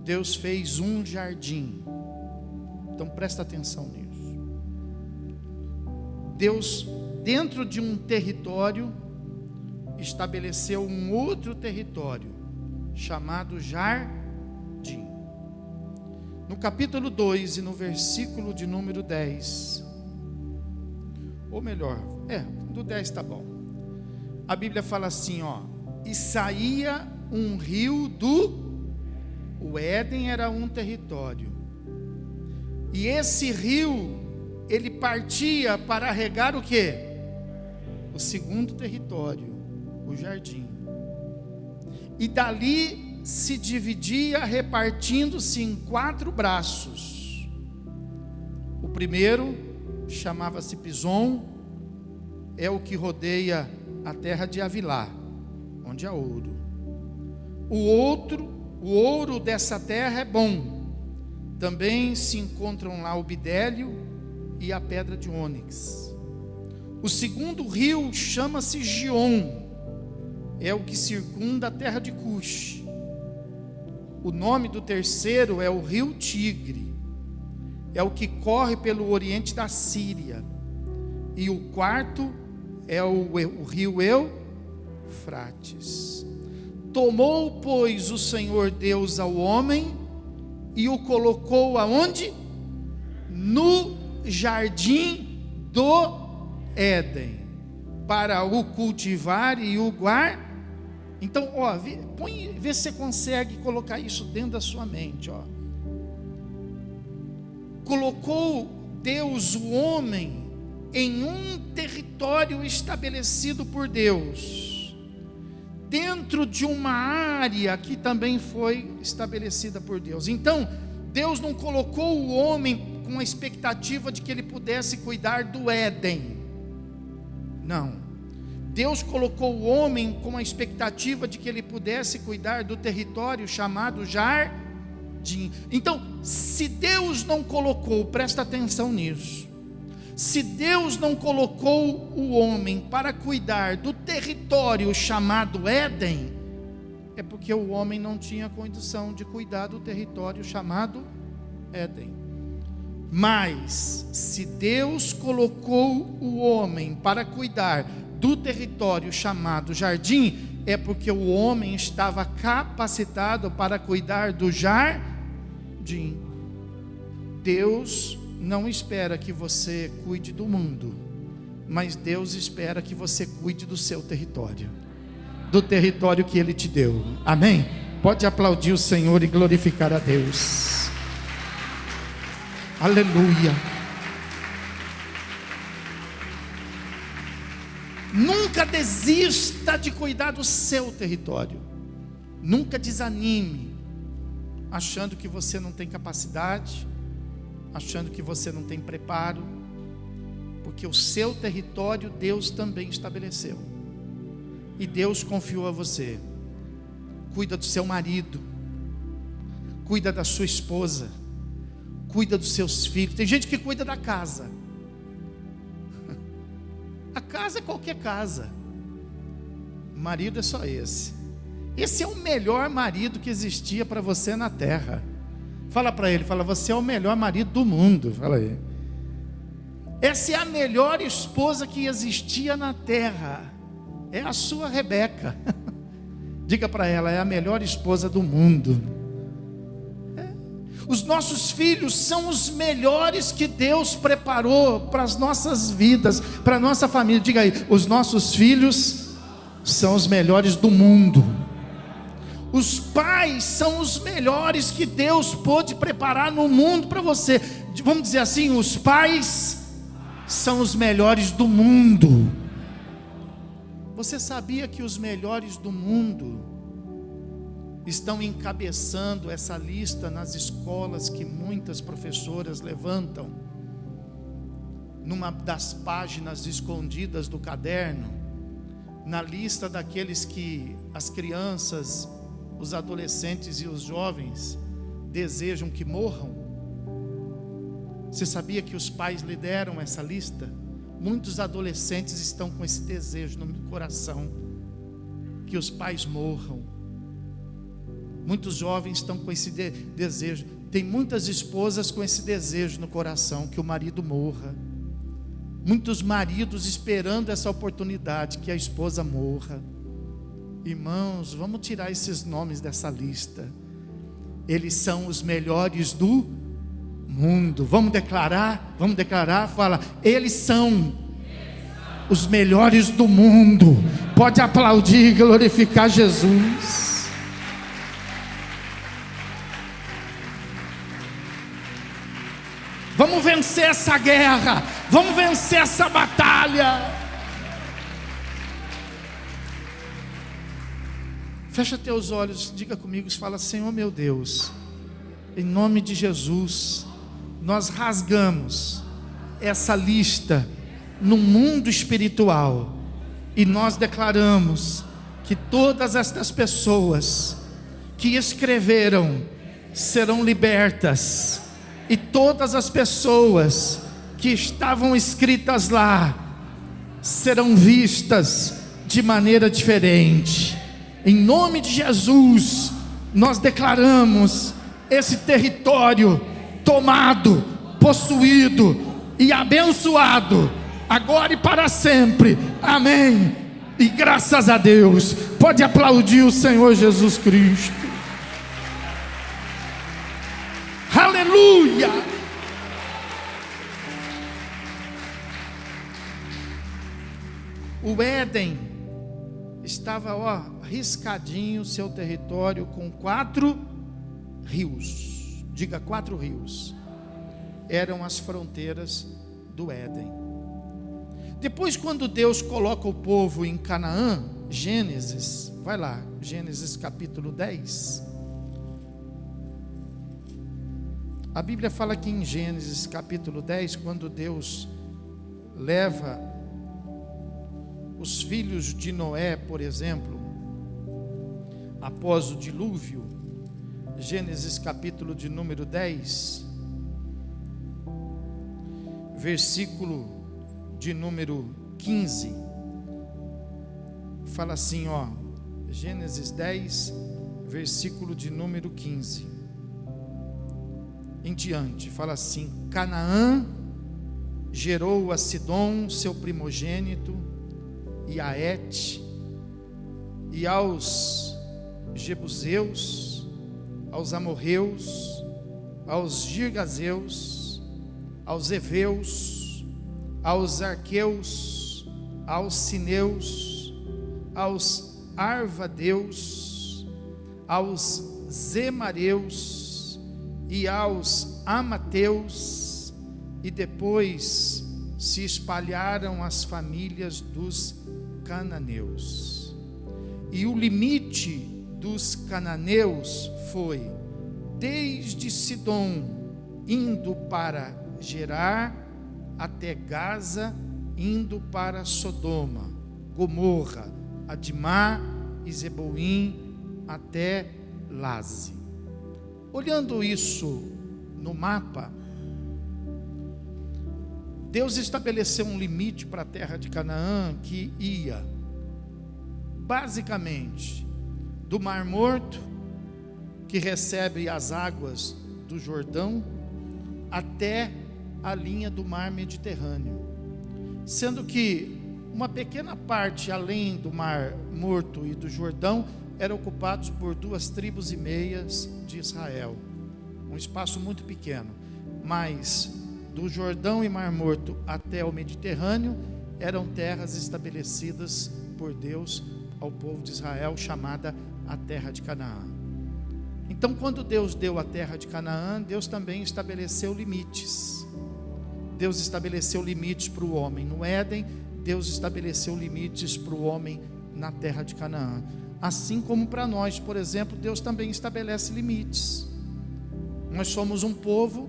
Deus fez um jardim. Então presta atenção nisso. Deus, dentro de um território, estabeleceu um outro território, chamado jardim. No capítulo 2 e no versículo de número 10, ou melhor, do 10 está bom. A Bíblia fala assim, e saía um rio o Éden era um território, e esse rio, ele partia para regar o quê? O segundo território, o jardim, e dali se dividia, repartindo-se em 4 braços. O primeiro chamava-se Pison, é o que rodeia a terra de Avilá, onde há ouro. O ouro dessa terra é bom. Também se encontram lá o bidélio e a pedra de ônix. O segundo rio chama-se Gion, é o que circunda a terra de Cush. O nome do terceiro é o rio Tigre, é o que corre pelo oriente da Síria. E o quarto é o rio Eufrates. Tomou, pois, o Senhor Deus ao homem e o colocou aonde? No jardim do Éden, para o cultivar e o guardar. Então, vê se você consegue colocar isso dentro da sua mente. Colocou Deus o homem em um território estabelecido por Deus, dentro de uma área que também foi estabelecida por Deus. Então, Deus não colocou o homem com a expectativa de que ele pudesse cuidar do Éden. Não. Deus colocou o homem com a expectativa de que ele pudesse cuidar do território chamado jardim. Então, se Deus não colocou, presta atenção nisso, se Deus não colocou o homem para cuidar do território chamado Éden, é porque o homem não tinha condição de cuidar do território chamado Éden. Mas, se Deus colocou o homem para cuidar do território chamado jardim, é porque o homem estava capacitado para cuidar do jardim. Deus não espera que você cuide do mundo, mas Deus espera que você cuide do seu território, do território que Ele te deu. Amém? Pode aplaudir o Senhor e glorificar a Deus. Aleluia. Nunca desista de cuidar do seu território. Nunca desanime, achando que você não tem capacidade, achando que você não tem preparo, porque o seu território Deus também estabeleceu, e Deus confiou a você. Cuida do seu marido, cuida da sua esposa, cuida dos seus filhos. Tem gente que cuida da casa. A casa é qualquer casa. Marido é só esse. Esse é o melhor marido que existia para você na terra. Fala para ele, fala, você é o melhor marido do mundo. Fala aí. Essa é a melhor esposa que existia na terra. É a sua Rebeca. Diga para ela, é a melhor esposa do mundo. Os nossos filhos são os melhores que Deus preparou para as nossas vidas, para a nossa família. Diga aí, os nossos filhos são os melhores do mundo. Os pais são os melhores que Deus pôde preparar no mundo para você. Vamos dizer assim, os pais são os melhores do mundo. Você sabia que os melhores do mundo estão encabeçando essa lista nas escolas que muitas professoras levantam, numa das páginas escondidas do caderno, na lista daqueles que as crianças, os adolescentes e os jovens desejam que morram? Você sabia que os pais lideram essa lista? Muitos adolescentes estão com esse desejo no coração, que os pais morram. Muitos jovens estão com esse desejo. Tem muitas esposas com esse desejo no coração, que o marido morra. Muitos maridos esperando essa oportunidade, que a esposa morra. Irmãos, vamos tirar esses nomes dessa lista. Eles são os melhores do mundo. Vamos declarar, fala, eles são os melhores do mundo. Pode aplaudir e glorificar Jesus. Vamos vencer essa guerra, vamos vencer essa batalha. Fecha teus olhos, diga comigo, fala, Senhor meu Deus, em nome de Jesus, nós rasgamos essa lista no mundo espiritual e nós declaramos que todas estas pessoas que escreveram serão libertas, e todas as pessoas que estavam escritas lá serão vistas de maneira diferente. Em nome de Jesus, nós declaramos esse território tomado, possuído e abençoado, agora e para sempre. Amém. E graças a Deus. Pode aplaudir o Senhor Jesus Cristo. Aleluia. O Éden estava, riscadinho, seu território com 4 rios. Diga, 4 rios. Eram as fronteiras do Éden. Depois, quando Deus coloca o povo em Canaã, Gênesis, vai lá, Gênesis capítulo 10. A Bíblia fala que em Gênesis capítulo 10, quando Deus leva os filhos de Noé, por exemplo, após o dilúvio, Gênesis capítulo de número 10, versículo de número 15, fala assim, Gênesis 10, versículo de número 15 em diante, fala assim: Canaã gerou a Sidom, seu primogênito, e a Et, e aos Jebuseus, aos Amorreus, aos Girgazeus, aos Eveus, aos Arqueus, aos Sineus, aos Arvadeus, aos Zemareus e aos Amateus, e depois se espalharam as famílias dos cananeus. E o limite dos cananeus foi desde Sidom, indo para Gerar, até Gaza, indo para Sodoma, Gomorra, Admá e Zeboim, até Laze. Olhando isso no mapa, Deus estabeleceu um limite para a terra de Canaã que ia, basicamente, do Mar Morto, que recebe as águas do Jordão, até a linha do Mar Mediterrâneo, sendo que uma pequena parte além do Mar Morto e do Jordão eram ocupados por 2,5 tribos de Israel, um espaço muito pequeno, mas do Jordão e Mar Morto até o Mediterrâneo eram terras estabelecidas por Deus ao povo de Israel, chamada a terra de Canaã. Então, quando Deus deu a terra de Canaã, Deus também estabeleceu limites. Deus estabeleceu limites para o homem no Éden, Deus estabeleceu limites para o homem na terra de Canaã. Assim como para nós, por exemplo, Deus também estabelece limites. Nós somos um povo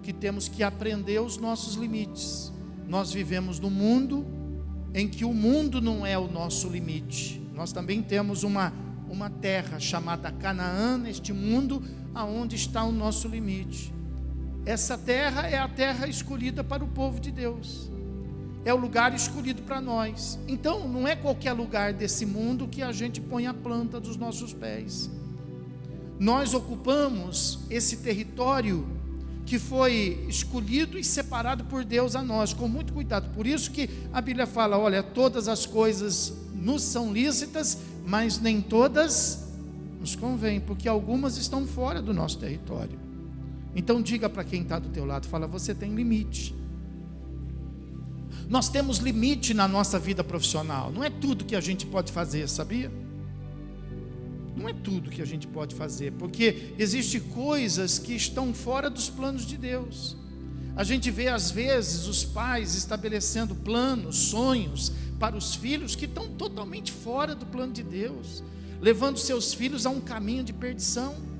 que temos que aprender os nossos limites. Nós vivemos num mundo em que o mundo não é o nosso limite. Nós também temos uma terra chamada Canaã neste mundo, aonde está o nosso limite. Essa terra é a terra escolhida para o povo de Deus, é o lugar escolhido para nós. Então não é qualquer lugar desse mundo que a gente põe a planta dos nossos pés. Nós ocupamos esse território que foi escolhido e separado por Deus a nós, com muito cuidado. Por isso que a Bíblia fala, olha, todas as coisas nos são lícitas, mas nem todas nos convêm, porque algumas estão fora do nosso território. Então diga para quem está do teu lado, fala, você tem limite. Nós temos limite na nossa vida profissional, não é tudo que a gente pode fazer, sabia? Não é tudo que a gente pode fazer, porque existem coisas que estão fora dos planos de Deus. A gente vê às vezes os pais estabelecendo planos, sonhos para os filhos que estão totalmente fora do plano de Deus, levando seus filhos a um caminho de perdição,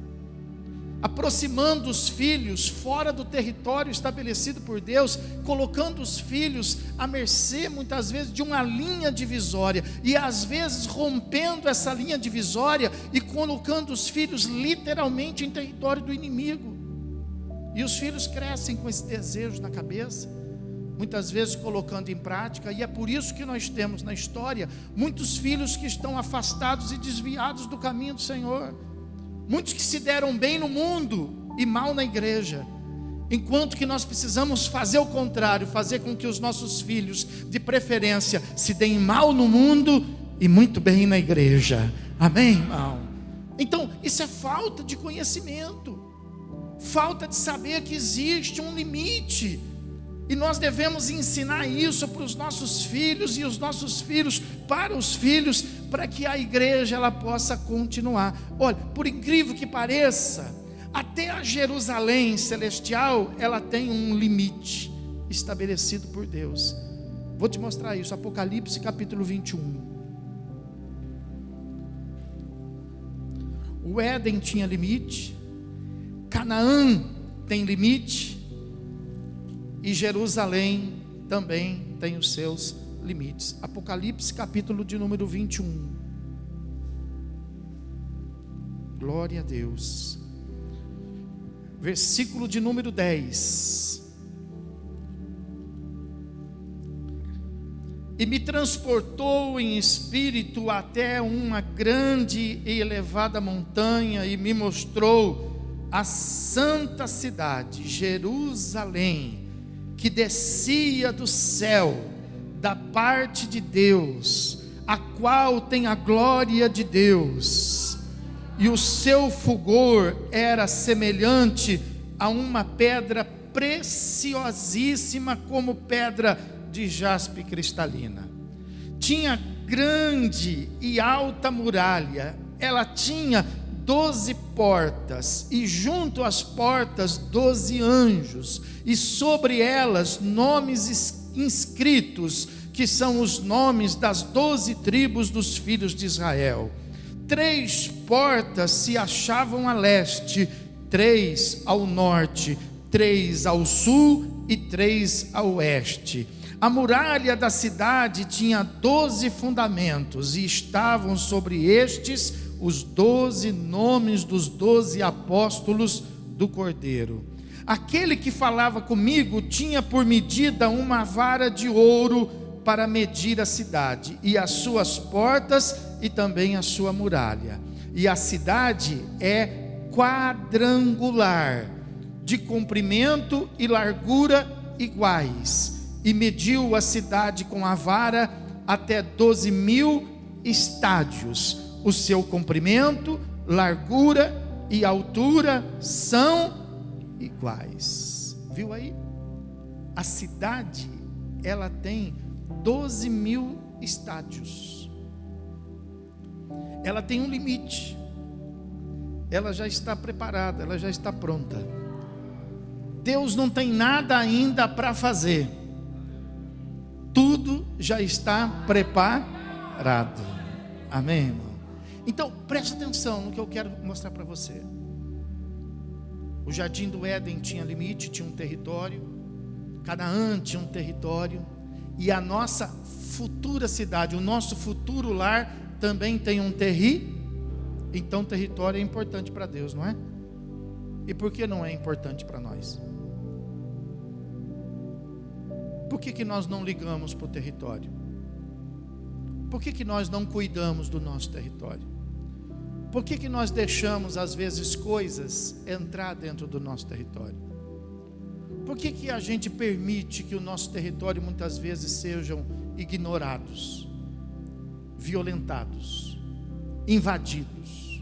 aproximando os filhos fora do território estabelecido por Deus, colocando os filhos à mercê muitas vezes de uma linha divisória, e às vezes rompendo essa linha divisória e colocando os filhos literalmente em território do inimigo. E os filhos crescem com esse desejo na cabeça, muitas vezes colocando em prática, e é por isso que nós temos na história muitos filhos que estão afastados e desviados do caminho do Senhor, muitos que se deram bem no mundo e mal na igreja, enquanto que nós precisamos fazer o contrário, fazer com que os nossos filhos, de preferência, se deem mal no mundo e muito bem na igreja. Amém, irmão? Então, isso é falta de conhecimento, falta de saber que existe um limite, e nós devemos ensinar isso para os nossos filhos, e os nossos filhos para os filhos, para que a igreja ela possa continuar. Olha, por incrível que pareça, até a Jerusalém celestial, ela tem um limite estabelecido por Deus. Vou te mostrar isso, Apocalipse capítulo 21. O Éden tinha limite, Canaã tem limite, e Jerusalém também tem os seus limites. Apocalipse capítulo de número 21. Glória a Deus. Versículo de número 10. E me transportou em espírito até uma grande e elevada montanha, e me mostrou a santa cidade, Jerusalém, que descia do céu, da parte de Deus, a qual tem a glória de Deus, e o seu fulgor era semelhante a uma pedra preciosíssima, como pedra de jaspe cristalina. Tinha grande e alta muralha, ela tinha 12 portas, e junto às portas 12 anjos, e sobre elas nomes inscritos, que são os nomes das 12 tribos dos filhos de Israel. 3 portas se achavam a leste, 3 ao norte, 3 ao sul e 3 a oeste. A muralha da cidade tinha 12 fundamentos, e estavam sobre estes os 12 nomes dos 12 apóstolos do Cordeiro. Aquele que falava comigo tinha por medida uma vara de ouro para medir a cidade, e as suas portas, e também a sua muralha. E a cidade é quadrangular, de comprimento e largura iguais, e mediu a cidade com a vara até 12.000 estádios. O seu comprimento, largura e altura são iguais. Viu aí? A cidade, ela tem 12.000 estádios. Ela tem um limite. Ela já está preparada, ela já está pronta. Deus não tem nada ainda para fazer. Tudo já está preparado. Amém, irmão? Então, preste atenção no que eu quero mostrar para você. O jardim do Éden tinha limite, tinha um território. Canaã tinha um território. E a nossa futura cidade, o nosso futuro lar também tem um território. Então território é importante para Deus, não é? E por que não é importante para nós? Por que nós não ligamos para o território? Por que nós não cuidamos do nosso território? Por que nós deixamos às vezes coisas entrar dentro do nosso território? Por que a gente permite que o nosso território muitas vezes sejam ignorados, violentados, invadidos?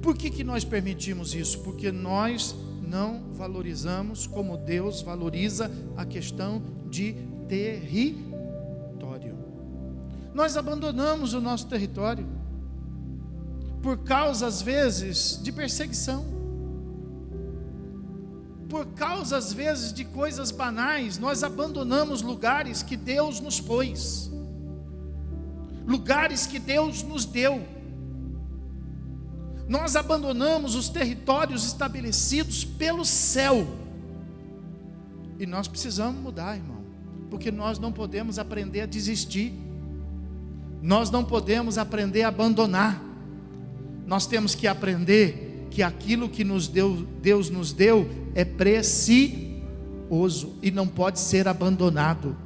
Por que nós permitimos isso? Porque nós não valorizamos como Deus valoriza a questão de território. Nós abandonamos o nosso território por causa, às vezes, de perseguição, por causa, às vezes, de coisas banais. Nós abandonamos lugares que Deus nos pôs, lugares que Deus nos deu. Nós abandonamos os territórios estabelecidos pelo céu. E nós precisamos mudar, irmão, porque nós não podemos aprender a desistir. Nós não podemos aprender a abandonar. Nós temos que aprender que aquilo que Deus nos deu é precioso e não pode ser abandonado.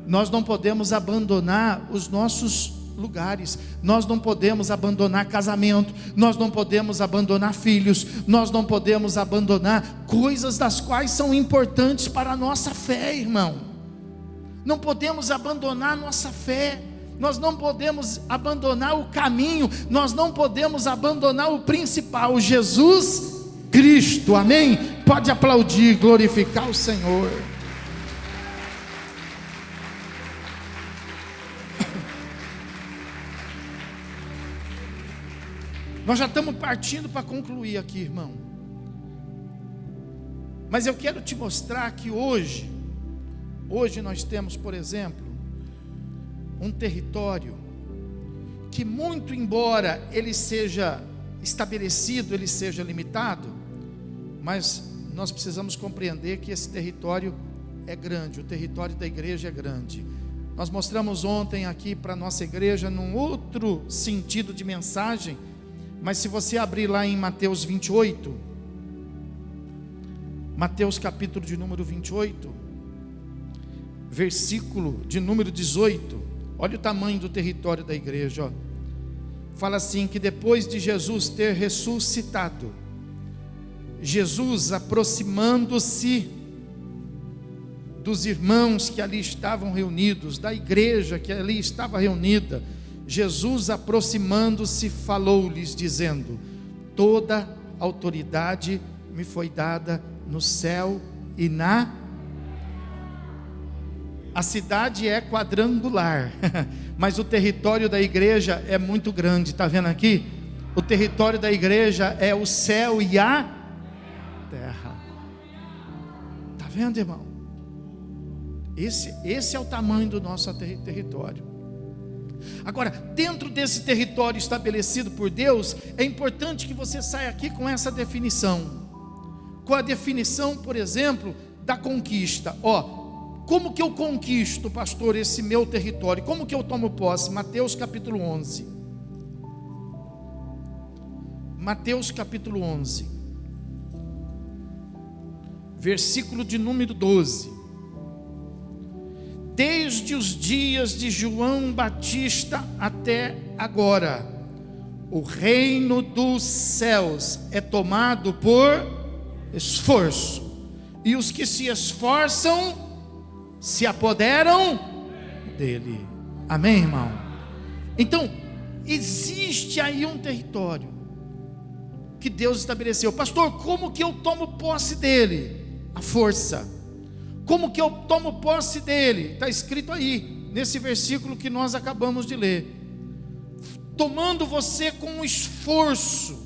Nós não podemos abandonar os nossos lugares. Nós não podemos abandonar casamento. Nós não podemos abandonar filhos. Nós não podemos abandonar coisas das quais são importantes para a nossa fé, irmão. Não podemos abandonar a nossa fé. Nós não podemos abandonar o caminho. Nós não podemos abandonar o principal, Jesus Cristo. Amém? Pode aplaudir, glorificar o Senhor. Nós já estamos partindo para concluir aqui, irmão. Mas eu quero te mostrar que hoje nós temos, por exemplo, um território que, muito embora ele seja estabelecido, ele seja limitado, mas nós precisamos compreender que esse território é grande. O território da igreja é grande. Nós mostramos ontem aqui para a nossa igreja num outro sentido de mensagem. Mas se você abrir lá em Mateus 28, Mateus capítulo de número 28, versículo de número 18, olha o tamanho do território da igreja, ó. Fala assim, que depois de Jesus ter ressuscitado, Jesus, aproximando-se dos irmãos que ali estavam reunidos, da igreja que ali estava reunida, Jesus, aproximando-se, falou-lhes, dizendo: toda autoridade me foi dada no céu e na... A cidade é quadrangular, mas o território da igreja é muito grande. Está vendo aqui? O território da igreja é o céu e a terra. Está vendo, irmão? Esse é o tamanho do nosso território. Agora, dentro desse território estabelecido por Deus, é importante que você saia aqui com essa definição. Com a definição, por exemplo, da conquista. Como que eu conquisto, pastor, esse meu território? Como que eu tomo posse? Mateus capítulo 11. Mateus capítulo 11, versículo de número 12. Desde os dias de João Batista até agora, o reino dos céus é tomado por esforço, e os que se esforçam se apoderam dele. Amém, irmão? Então, existe aí um território que Deus estabeleceu. Pastor, como que eu tomo posse dele? A força. Como que eu tomo posse dele? Está escrito aí, nesse versículo que nós acabamos de ler. Tomando você com esforço,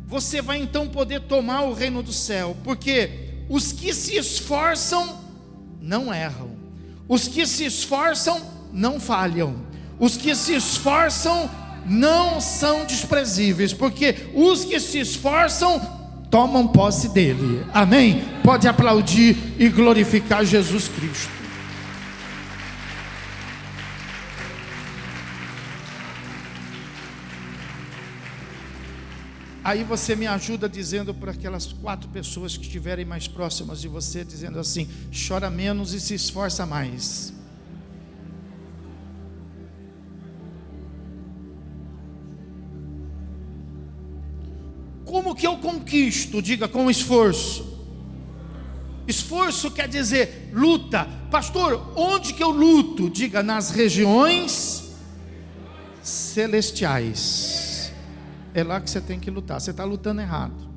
você vai então poder tomar o reino do céu, porque os que se esforçam não erram, os que se esforçam não falham, os que se esforçam não são desprezíveis, porque os que se esforçam tomam posse dele. Amém? Pode aplaudir e glorificar Jesus Cristo. Aí você me ajuda dizendo para aquelas 4 pessoas que estiverem mais próximas de você, dizendo assim: chora menos e se esforça mais. Como que eu conquisto? Diga: com esforço. Esforço quer dizer luta. Pastor, onde que eu luto? Diga: nas regiões celestiais. É lá que você tem que lutar. Você está lutando errado.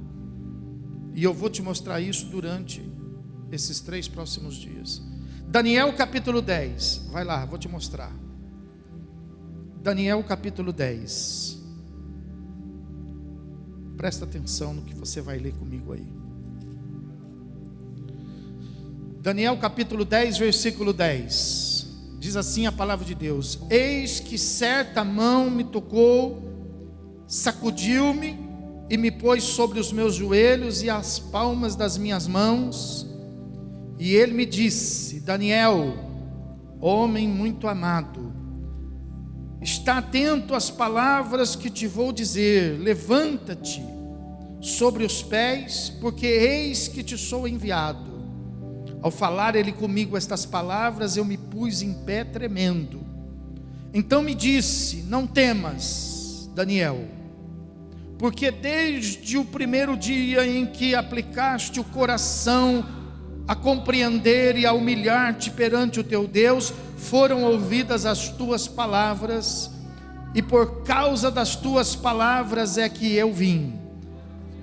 E eu vou te mostrar isso durante esses 3 próximos dias. Daniel capítulo 10. Vai lá, vou te mostrar. Daniel capítulo 10. Presta atenção no que você vai ler comigo aí. Daniel capítulo 10, versículo 10. Diz assim a palavra de Deus: eis que certa mão me tocou, sacudiu-me e me pôs sobre os meus joelhos e as palmas das minhas mãos, e ele me disse: Daniel, homem muito amado, está atento às palavras que te vou dizer. Levanta-te sobre os pés, porque eis que te sou enviado. Ao falar ele comigo estas palavras, eu me pus em pé tremendo. Então me disse: não temas, Daniel, porque desde o primeiro dia em que aplicaste o coração a compreender e a humilhar-te perante o teu Deus, foram ouvidas as tuas palavras, e por causa das tuas palavras é que eu vim.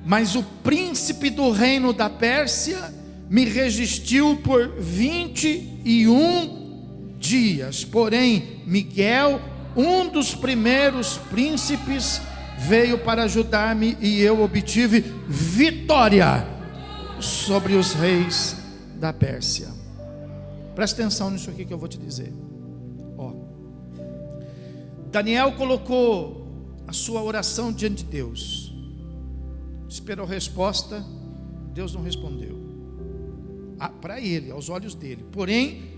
Mas o príncipe do reino da Pérsia me resistiu por 21 dias. Porém, Miguel, um dos primeiros príncipes, veio para ajudar-me, e eu obtive vitória sobre os reis da Pérsia. Presta atenção nisso aqui que eu vou te dizer. Daniel colocou a sua oração diante de Deus, esperou resposta. Deus não respondeu para ele, aos olhos dele. Porém,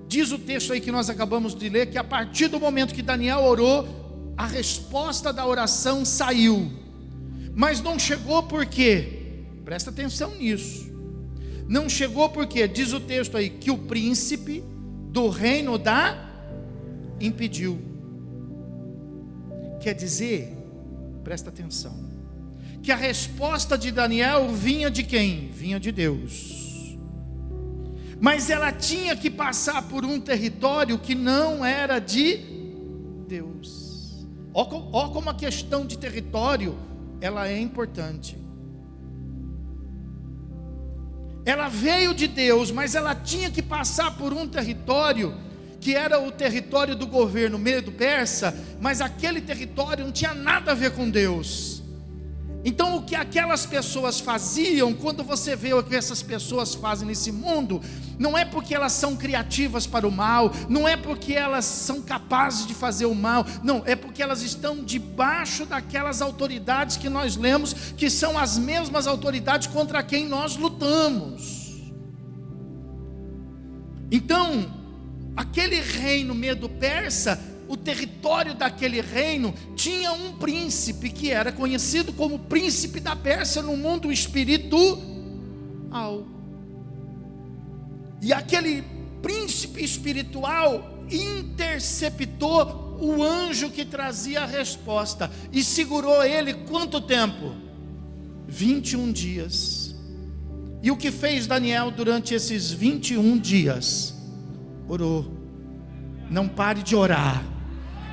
diz o texto aí que nós acabamos de ler, que a partir do momento que Daniel orou, a resposta da oração saiu. Mas não chegou por quê? Presta atenção nisso. Não chegou porque, diz o texto aí, que o príncipe do reino impediu. Quer dizer, presta atenção, que a resposta de Daniel vinha de quem? Vinha de Deus. Mas ela tinha que passar por um território que não era de Deus. Ó como a questão de território, ela é importante. Ela veio de Deus, mas ela tinha que passar por um território que era o território do governo medo-persa, mas aquele território não tinha nada a ver com Deus. Então o que aquelas pessoas faziam, quando você vê o que essas pessoas fazem nesse mundo, não é porque elas são criativas para o mal, não é porque elas são capazes de fazer o mal, não, é porque elas estão debaixo daquelas autoridades que nós lemos, que são as mesmas autoridades contra quem nós lutamos. Então, aquele reino medo-persa o território daquele reino tinha um príncipe que era conhecido como príncipe da Pérsia no mundo espiritual. E aquele príncipe espiritual interceptou o anjo que trazia a resposta e segurou ele quanto tempo? 21 dias. E o que fez Daniel durante esses 21 dias? Orou. Não pare de orar.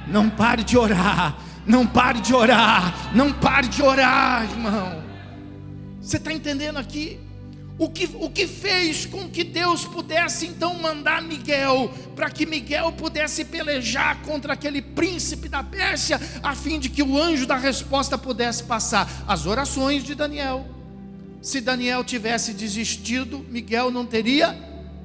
Não pare de orar. Não pare de orar. Não pare de orar, irmão. Você está entendendo aqui? O que fez com que Deus pudesse então mandar Miguel, para que Miguel pudesse pelejar contra aquele príncipe da Pérsia, a fim de que o anjo da resposta pudesse passar? As orações de Daniel. Se Daniel tivesse desistido, Miguel não teria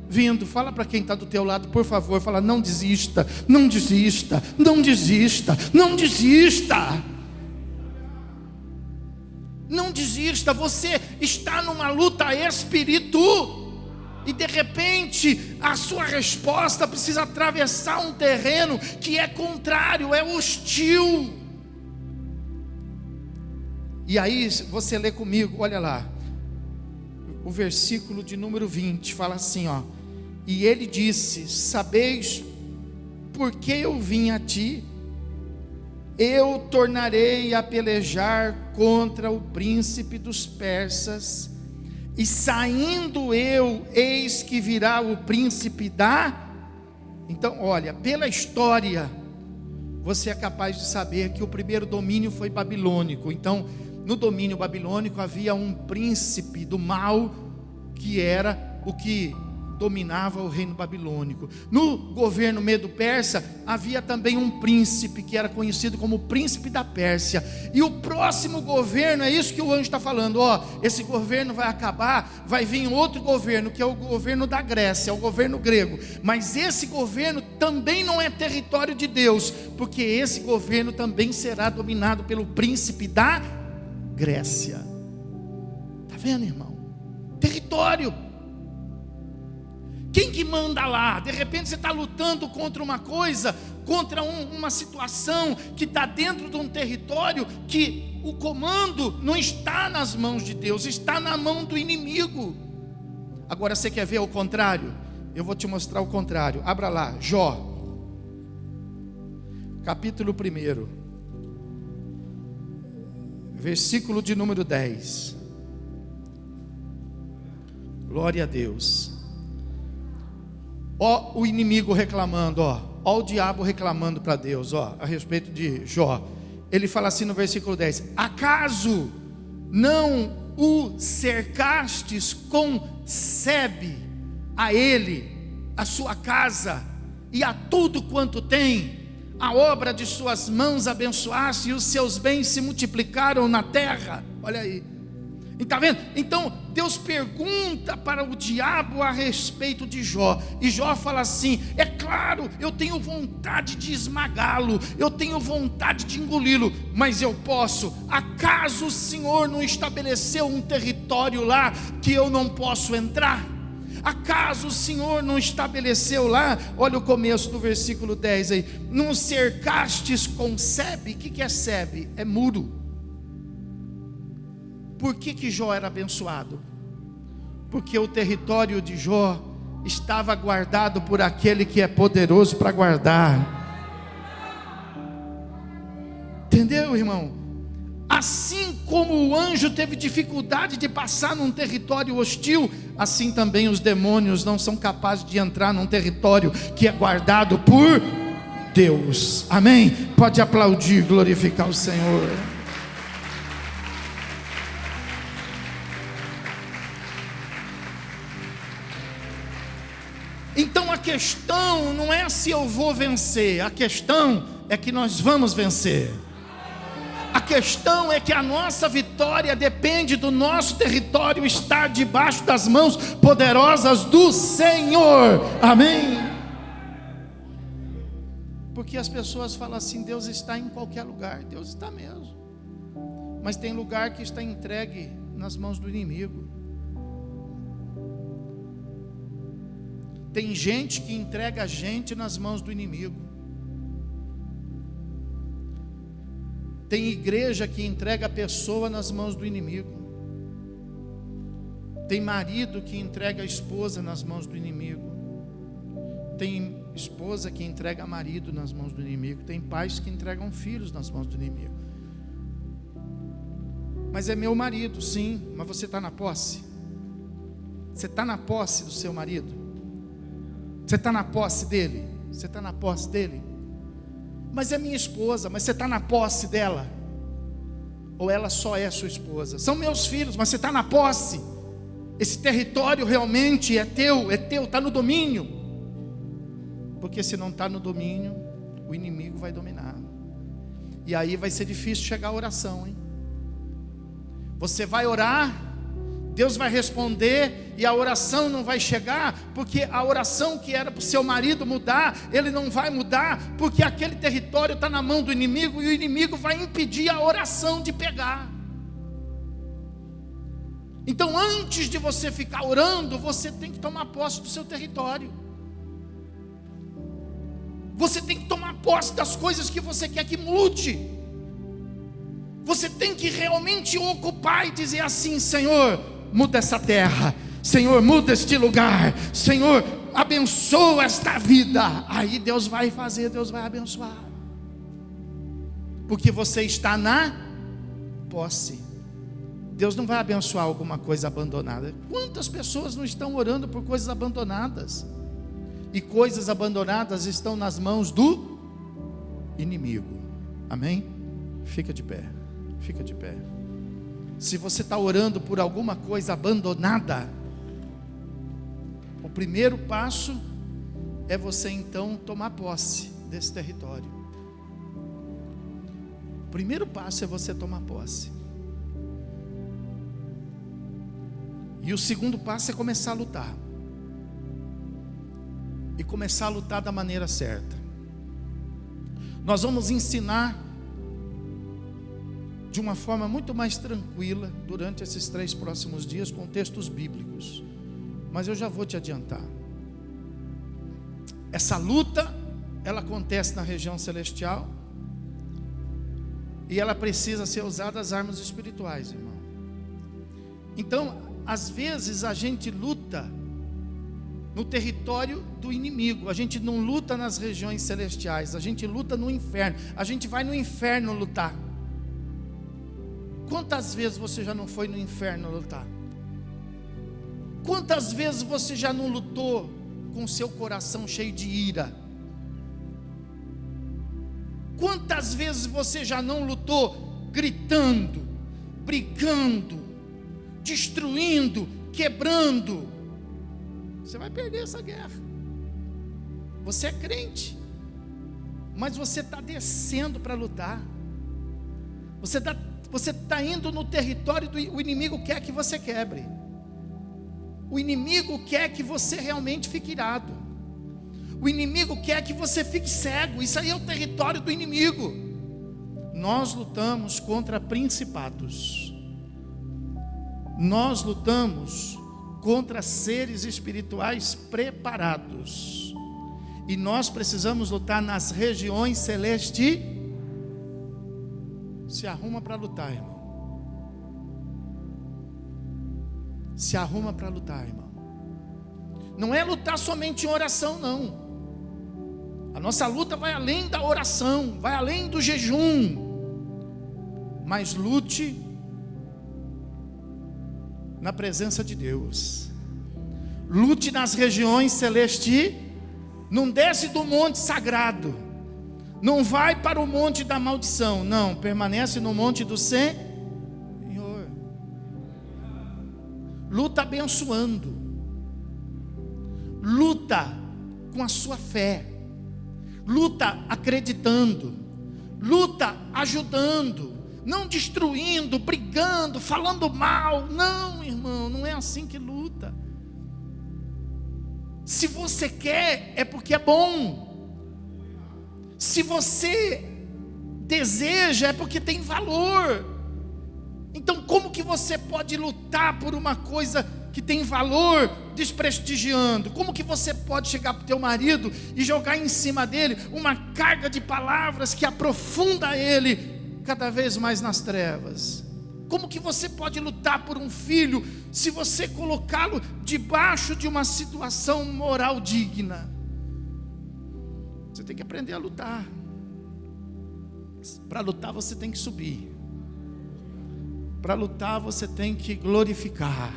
vindo. Fala para quem está do teu lado, por favor, fala: não desista, não desista, não desista, não desista. Não desista. Você está numa luta espiritual e de repente a sua resposta precisa atravessar um terreno que é contrário, é hostil. E aí você lê comigo, olha lá, o versículo de número 20 fala assim, ó: e ele disse: sabeis por que eu vim a ti? Eu tornarei a pelejar contra o príncipe dos persas, e saindo eu, eis que virá o príncipe da... Então olha, pela história você é capaz de saber que o primeiro domínio foi babilônico. Então no domínio babilônico havia um príncipe do mal, que era o que dominava o reino babilônico. No governo medo-persa havia também um príncipe que era conhecido como príncipe da Pérsia. E o próximo governo, é isso que o anjo está falando, ó, esse governo vai acabar, vai vir outro governo, que é o governo da Grécia, é o governo grego. Mas esse governo também não é território de Deus, porque esse governo também será dominado pelo príncipe da Grécia. Está vendo, irmão? Território. Quem que manda lá? De repente você está lutando contra uma coisa, contra uma situação que está dentro de um território que o comando não está nas mãos de Deus, está na mão do inimigo. Agora você quer ver o contrário? Eu vou te mostrar o contrário. Abra lá, Jó, capítulo 1, versículo de número 10. Glória a Deus. Ó o inimigo reclamando, ó o diabo reclamando para Deus, ó, a respeito de Jó. Ele fala assim no versículo 10: acaso não o cercastes com sebe a ele, a sua casa e a tudo quanto tem? A obra de suas mãos abençoaste e os seus bens se multiplicaram na terra. Olha aí. Está vendo? Então Deus pergunta para o diabo a respeito de Jó, e Jó fala assim: é claro, eu tenho vontade de esmagá-lo, eu tenho vontade de engoli-lo, mas eu posso? Acaso o Senhor não estabeleceu um território lá que eu não posso entrar? Acaso o Senhor não estabeleceu lá? Olha o começo do versículo 10 aí: não cercastes com sebe? O que é sebe? É muro. Por que Jó era abençoado? Porque o território de Jó estava guardado por aquele que é poderoso para guardar. Entendeu, irmão? Assim como o anjo teve dificuldade de passar num território hostil, assim também os demônios não são capazes de entrar num território que é guardado por Deus. Amém? Pode aplaudir, glorificar o Senhor. Então a questão não é se eu vou vencer, a questão é que nós vamos vencer. A questão é que a nossa vitória depende do nosso território estar debaixo das mãos poderosas do Senhor. Amém? Porque as pessoas falam assim: Deus está em qualquer lugar. Deus está mesmo, mas tem lugar que está entregue nas mãos do inimigo. Tem gente que entrega a gente nas mãos do inimigo. Tem igreja que entrega a pessoa nas mãos do inimigo. Tem marido que entrega a esposa nas mãos do inimigo. Tem esposa que entrega marido nas mãos do inimigo. Tem pais que entregam filhos nas mãos do inimigo. Mas é meu marido, sim. Mas você está na posse? Você está na posse do seu marido? Você está na posse dele? Você está na posse dele? Mas é minha esposa, mas você está na posse dela? Ou ela só é sua esposa? São meus filhos, mas você está na posse? Esse território realmente é teu, está no domínio. Porque se não está no domínio, o inimigo vai dominar. E aí vai ser difícil chegar à oração, hein? Você vai orar, Deus vai responder, e a oração não vai chegar, porque a oração que era para o seu marido mudar, ele não vai mudar, porque aquele território está na mão do inimigo, e o inimigo vai impedir a oração de pegar. Então, antes de você ficar orando, você tem que tomar posse do seu território. Você tem que tomar posse das coisas que você quer que mude. Você tem que realmente ocupar e dizer assim: Senhor, muda essa terra. Senhor, muda este lugar. Senhor, abençoa esta vida. Aí Deus vai fazer, Deus vai abençoar. Porque você está na posse. Deus não vai abençoar alguma coisa abandonada. Quantas pessoas não estão orando por coisas abandonadas? E coisas abandonadas estão nas mãos do inimigo. Amém? Fica de pé. Fica de pé. Se você está orando por alguma coisa abandonada, o primeiro passo é você então tomar posse desse território. O primeiro passo é você tomar posse. E o segundo passo é começar a lutar. E começar a lutar da maneira certa. Nós vamos ensinar de uma forma muito mais tranquila durante esses 3 próximos dias com textos bíblicos. Mas eu já vou te adiantar. Essa luta, ela acontece na região celestial. E ela precisa ser usada as armas espirituais, irmão. Então, às vezes a gente luta no território do inimigo. A gente não luta nas regiões celestiais. A gente luta no inferno. A gente vai no inferno lutar. Quantas vezes você já não foi no inferno lutar? Quantas vezes você já não lutou com seu coração cheio de ira? Quantas vezes você já não lutou gritando, brigando, destruindo, quebrando? Você vai perder essa guerra. Você é crente, mas você está descendo para lutar. Você está indo no território do o inimigo quer que você quebre. O inimigo quer que você realmente fique irado. O inimigo quer que você fique cego. Isso aí é o território do inimigo. Nós lutamos contra principados. Nós lutamos contra seres espirituais preparados. E nós precisamos lutar nas regiões celestes. Se arruma para lutar, irmão. Se arruma para lutar, irmão. Não é lutar somente em oração, não. A nossa luta vai além da oração, vai além do jejum. Mas lute na presença de Deus. Lute nas regiões celestes. Não desce do monte sagrado. Não vai para o monte da maldição. Não, permanece no monte do Senhor. Luta abençoando. Luta com a sua fé. Luta acreditando. Luta ajudando. Não destruindo, brigando, falando mal. Não, irmão, não é assim que luta. Se você quer, é porque é bom. Se você deseja, é porque tem valor. Então, como que você pode lutar por uma coisa que tem valor, desprestigiando? Como que você pode chegar para o teu marido e jogar em cima dele uma carga de palavras que aprofunda ele cada vez mais nas trevas? Como que você pode lutar por um filho se você colocá-lo debaixo de uma situação moral digna? Você tem que aprender a lutar. Para lutar você tem que subir. Para lutar você tem que glorificar.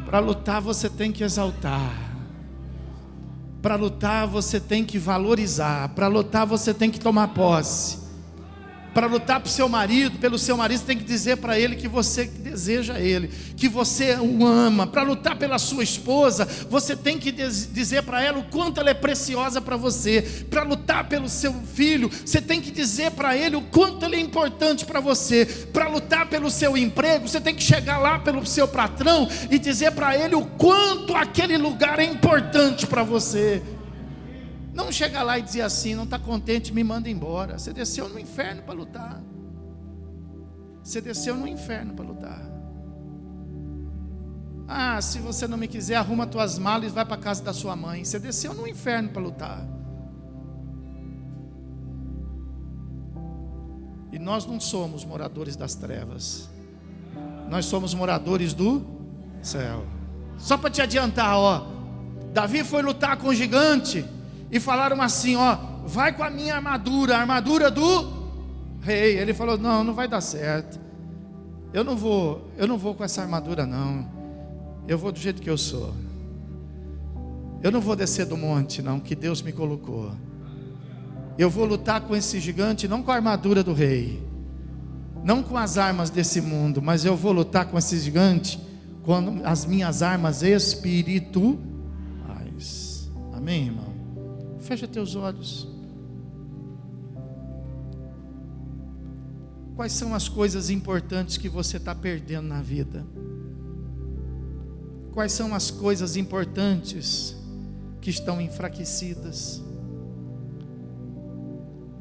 Para lutar você tem que exaltar. Para lutar você tem que valorizar. Para lutar você tem que tomar posse. Para lutar pelo seu marido, você tem que dizer para ele que você deseja ele, que você o ama. Para lutar pela sua esposa, você tem que dizer para ela o quanto ela é preciosa para você. Para lutar pelo seu filho, você tem que dizer para ele o quanto ele é importante para você. Para lutar pelo seu emprego, você tem que chegar lá pelo seu patrão e dizer para ele o quanto aquele lugar é importante para você. Não chegar lá e dizer assim: não está contente, me manda embora. Você desceu no inferno para lutar. Você desceu no inferno para lutar. Ah, se você não me quiser, arruma tuas malas e vai para a casa da sua mãe. Você desceu no inferno para lutar. E nós não somos moradores das trevas. Nós somos moradores do céu. Só para te adiantar, ó, Davi foi lutar com o gigante e falaram assim, ó: vai com a minha armadura, a armadura do rei. Ele falou: não, não vai dar certo. Eu não vou com essa armadura não. Eu vou do jeito que eu sou. Eu não vou descer do monte não, que Deus me colocou. Eu vou lutar com esse gigante não com a armadura do rei, não com as armas desse mundo, mas eu vou lutar com esse gigante com as minhas armas espirituais. Amém, irmão? Fecha teus olhos. Quais são as coisas importantes que você está perdendo na vida? Quais são as coisas importantes que estão enfraquecidas,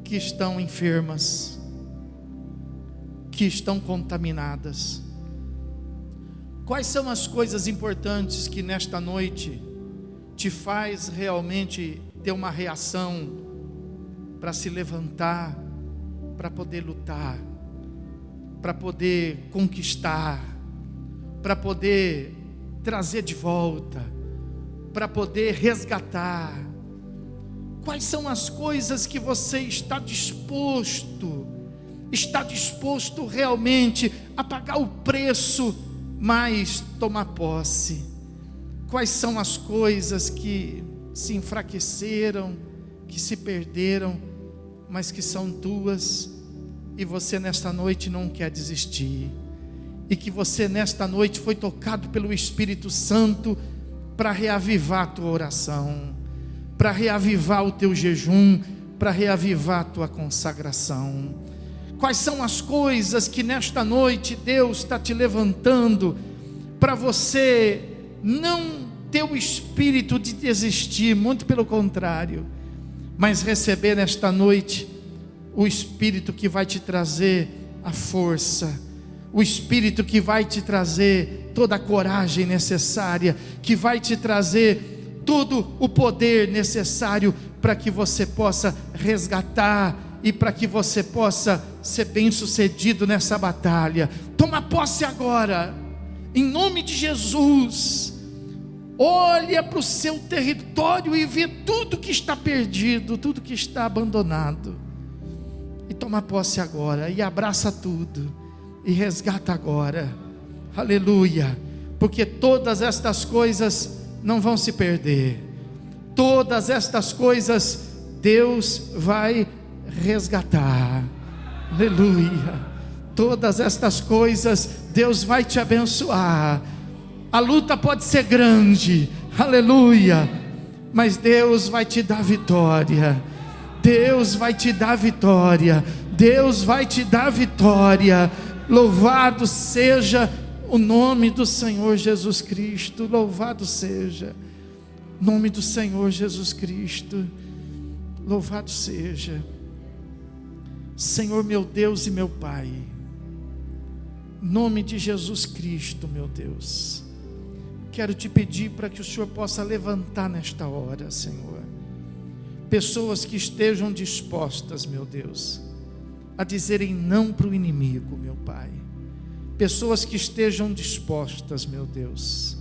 que estão enfermas, que estão contaminadas? Quais são as coisas importantes que nesta noite te faz realmente ter uma reação para se levantar, para poder lutar, para poder conquistar, para poder trazer de volta, para poder resgatar? Quais são as coisas que você está disposto realmente a pagar o preço, mas tomar posse? Quais são as coisas que se enfraqueceram, que se perderam, mas que são tuas, e você nesta noite não quer desistir, e que você nesta noite foi tocado pelo Espírito Santo para reavivar a tua oração, para reavivar o teu jejum, para reavivar a tua consagração? Quais são as coisas que nesta noite Deus está te levantando para você não ter o espírito de desistir, muito pelo contrário, mas receber nesta noite o Espírito que vai te trazer a força, o Espírito que vai te trazer toda a coragem necessária, que vai te trazer todo o poder necessário para que você possa resgatar e para que você possa ser bem-sucedido nessa batalha. Toma posse agora, em nome de Jesus. Olha para o seu território e vê tudo que está perdido, tudo que está abandonado, e toma posse agora, e abraça tudo, e resgata agora. Aleluia. Porque todas estas coisas não vão se perder, todas estas coisas Deus vai resgatar. Aleluia. Todas estas coisas Deus vai te abençoar. A luta pode ser grande, aleluia, mas Deus vai te dar vitória. Deus vai te dar vitória. Deus vai te dar vitória. Louvado seja o nome do Senhor Jesus Cristo. Louvado seja o nome do Senhor Jesus Cristo. Louvado seja. Senhor, meu Deus e meu Pai, em nome de Jesus Cristo, meu Deus, quero te pedir para que o Senhor possa levantar nesta hora, Senhor, pessoas que estejam dispostas, meu Deus, a dizerem não para o inimigo, meu Pai. Pessoas que estejam dispostas, meu Deus,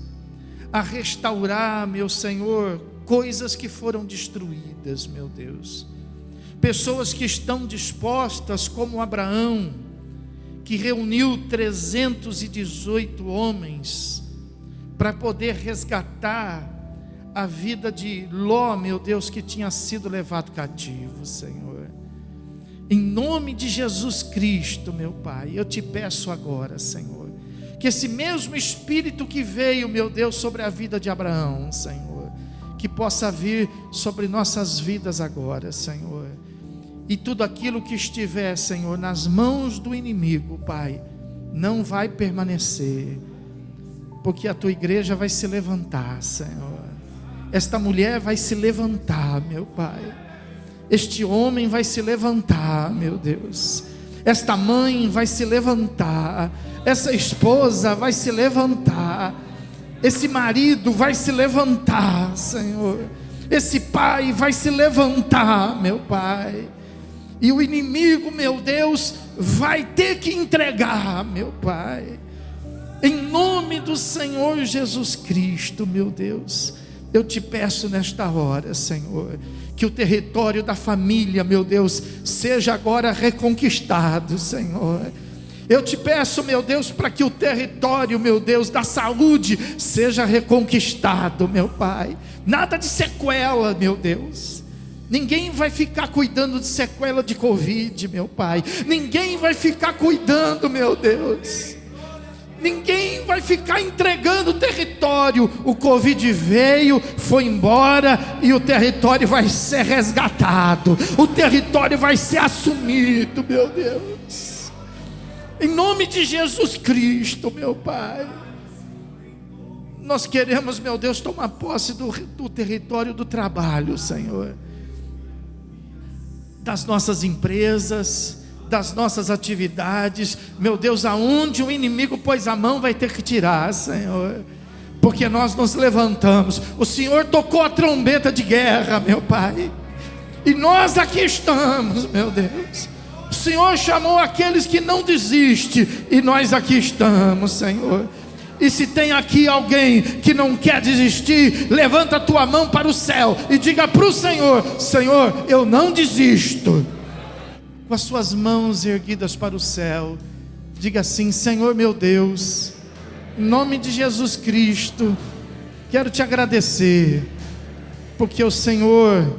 a restaurar, meu Senhor, coisas que foram destruídas, meu Deus. Pessoas que estão dispostas, como Abraão, que reuniu 318 homens para poder resgatar a vida de Ló, meu Deus, que tinha sido levado cativo, Senhor. Em nome de Jesus Cristo, meu Pai, eu te peço agora, Senhor, que esse mesmo Espírito que veio, meu Deus, sobre a vida de Abraão, Senhor, que possa vir sobre nossas vidas agora, Senhor. E tudo aquilo que estiver, Senhor, nas mãos do inimigo, Pai, não vai permanecer, porque a tua igreja vai se levantar, Senhor. Esta mulher vai se levantar, meu Pai. Este homem vai se levantar, meu Deus. Esta mãe vai se levantar. Essa esposa vai se levantar. Esse marido vai se levantar, Senhor. Esse pai vai se levantar, meu Pai. E o inimigo, meu Deus, vai ter que entregar, meu Pai. Em nome do Senhor Jesus Cristo, meu Deus, eu te peço nesta hora, Senhor, que o território da família, meu Deus, seja agora reconquistado, Senhor. Eu te peço, meu Deus, para que o território, meu Deus, da saúde seja reconquistado, meu Pai. Nada de sequela, meu Deus. Ninguém vai ficar cuidando de sequela de Covid, meu Pai. Ninguém vai ficar cuidando, meu Deus. Ninguém vai ficar entregando o território. O Covid veio, foi embora, e o território vai ser resgatado. O território vai ser assumido, meu Deus. Em nome de Jesus Cristo, meu Pai. Nós queremos, meu Deus, tomar posse do território do trabalho, Senhor. Das nossas empresas, das nossas atividades, meu Deus, aonde o inimigo pôs a mão vai ter que tirar, Senhor, porque nós nos levantamos. O Senhor tocou a trombeta de guerra, meu Pai, e nós aqui estamos, meu Deus. O Senhor chamou aqueles que não desistem, e nós aqui estamos, Senhor. E se tem aqui alguém que não quer desistir, levanta a tua mão para o céu e diga para o Senhor: Senhor, eu não desisto. Com as suas mãos erguidas para o céu, diga assim: Senhor meu Deus, em nome de Jesus Cristo, quero te agradecer, porque o Senhor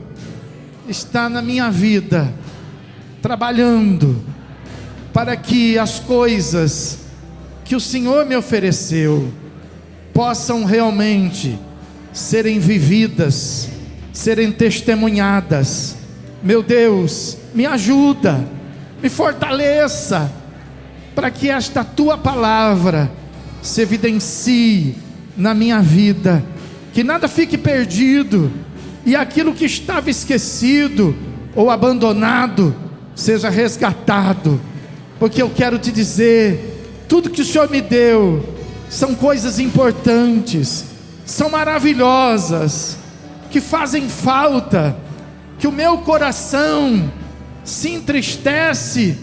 está na minha vida, trabalhando para que as coisas que o Senhor me ofereceu possam realmente serem vividas, serem testemunhadas. Meu Deus, me ajuda, me fortaleça, para que esta tua palavra se evidencie na minha vida, que nada fique perdido, e aquilo que estava esquecido ou abandonado seja resgatado, porque eu quero te dizer, tudo que o Senhor me deu são coisas importantes, são maravilhosas, que fazem falta, que o meu coração se entristece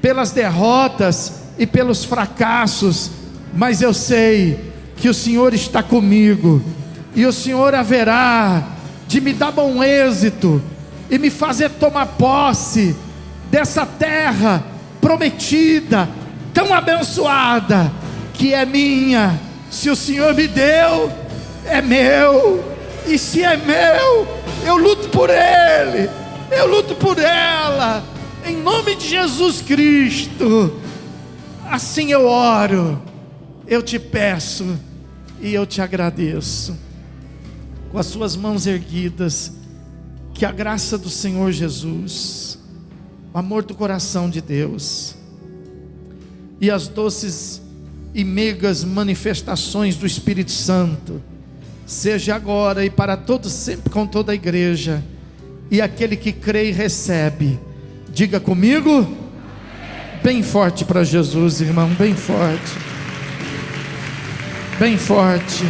pelas derrotas e pelos fracassos, mas eu sei que o Senhor está comigo, e o Senhor haverá de me dar bom êxito, e me fazer tomar posse dessa terra prometida, tão abençoada, que é minha. Se o Senhor me deu, é meu, e se é meu, eu luto por ele, eu luto por ela, em nome de Jesus Cristo. Assim eu oro, eu te peço e eu te agradeço. Com as suas mãos erguidas, que a graça do Senhor Jesus, o amor do coração de Deus e as doces e meigas manifestações do Espírito Santo seja agora e para todos sempre com toda a igreja. E aquele que crê e recebe, diga comigo, bem forte para Jesus, irmão, bem forte, bem forte.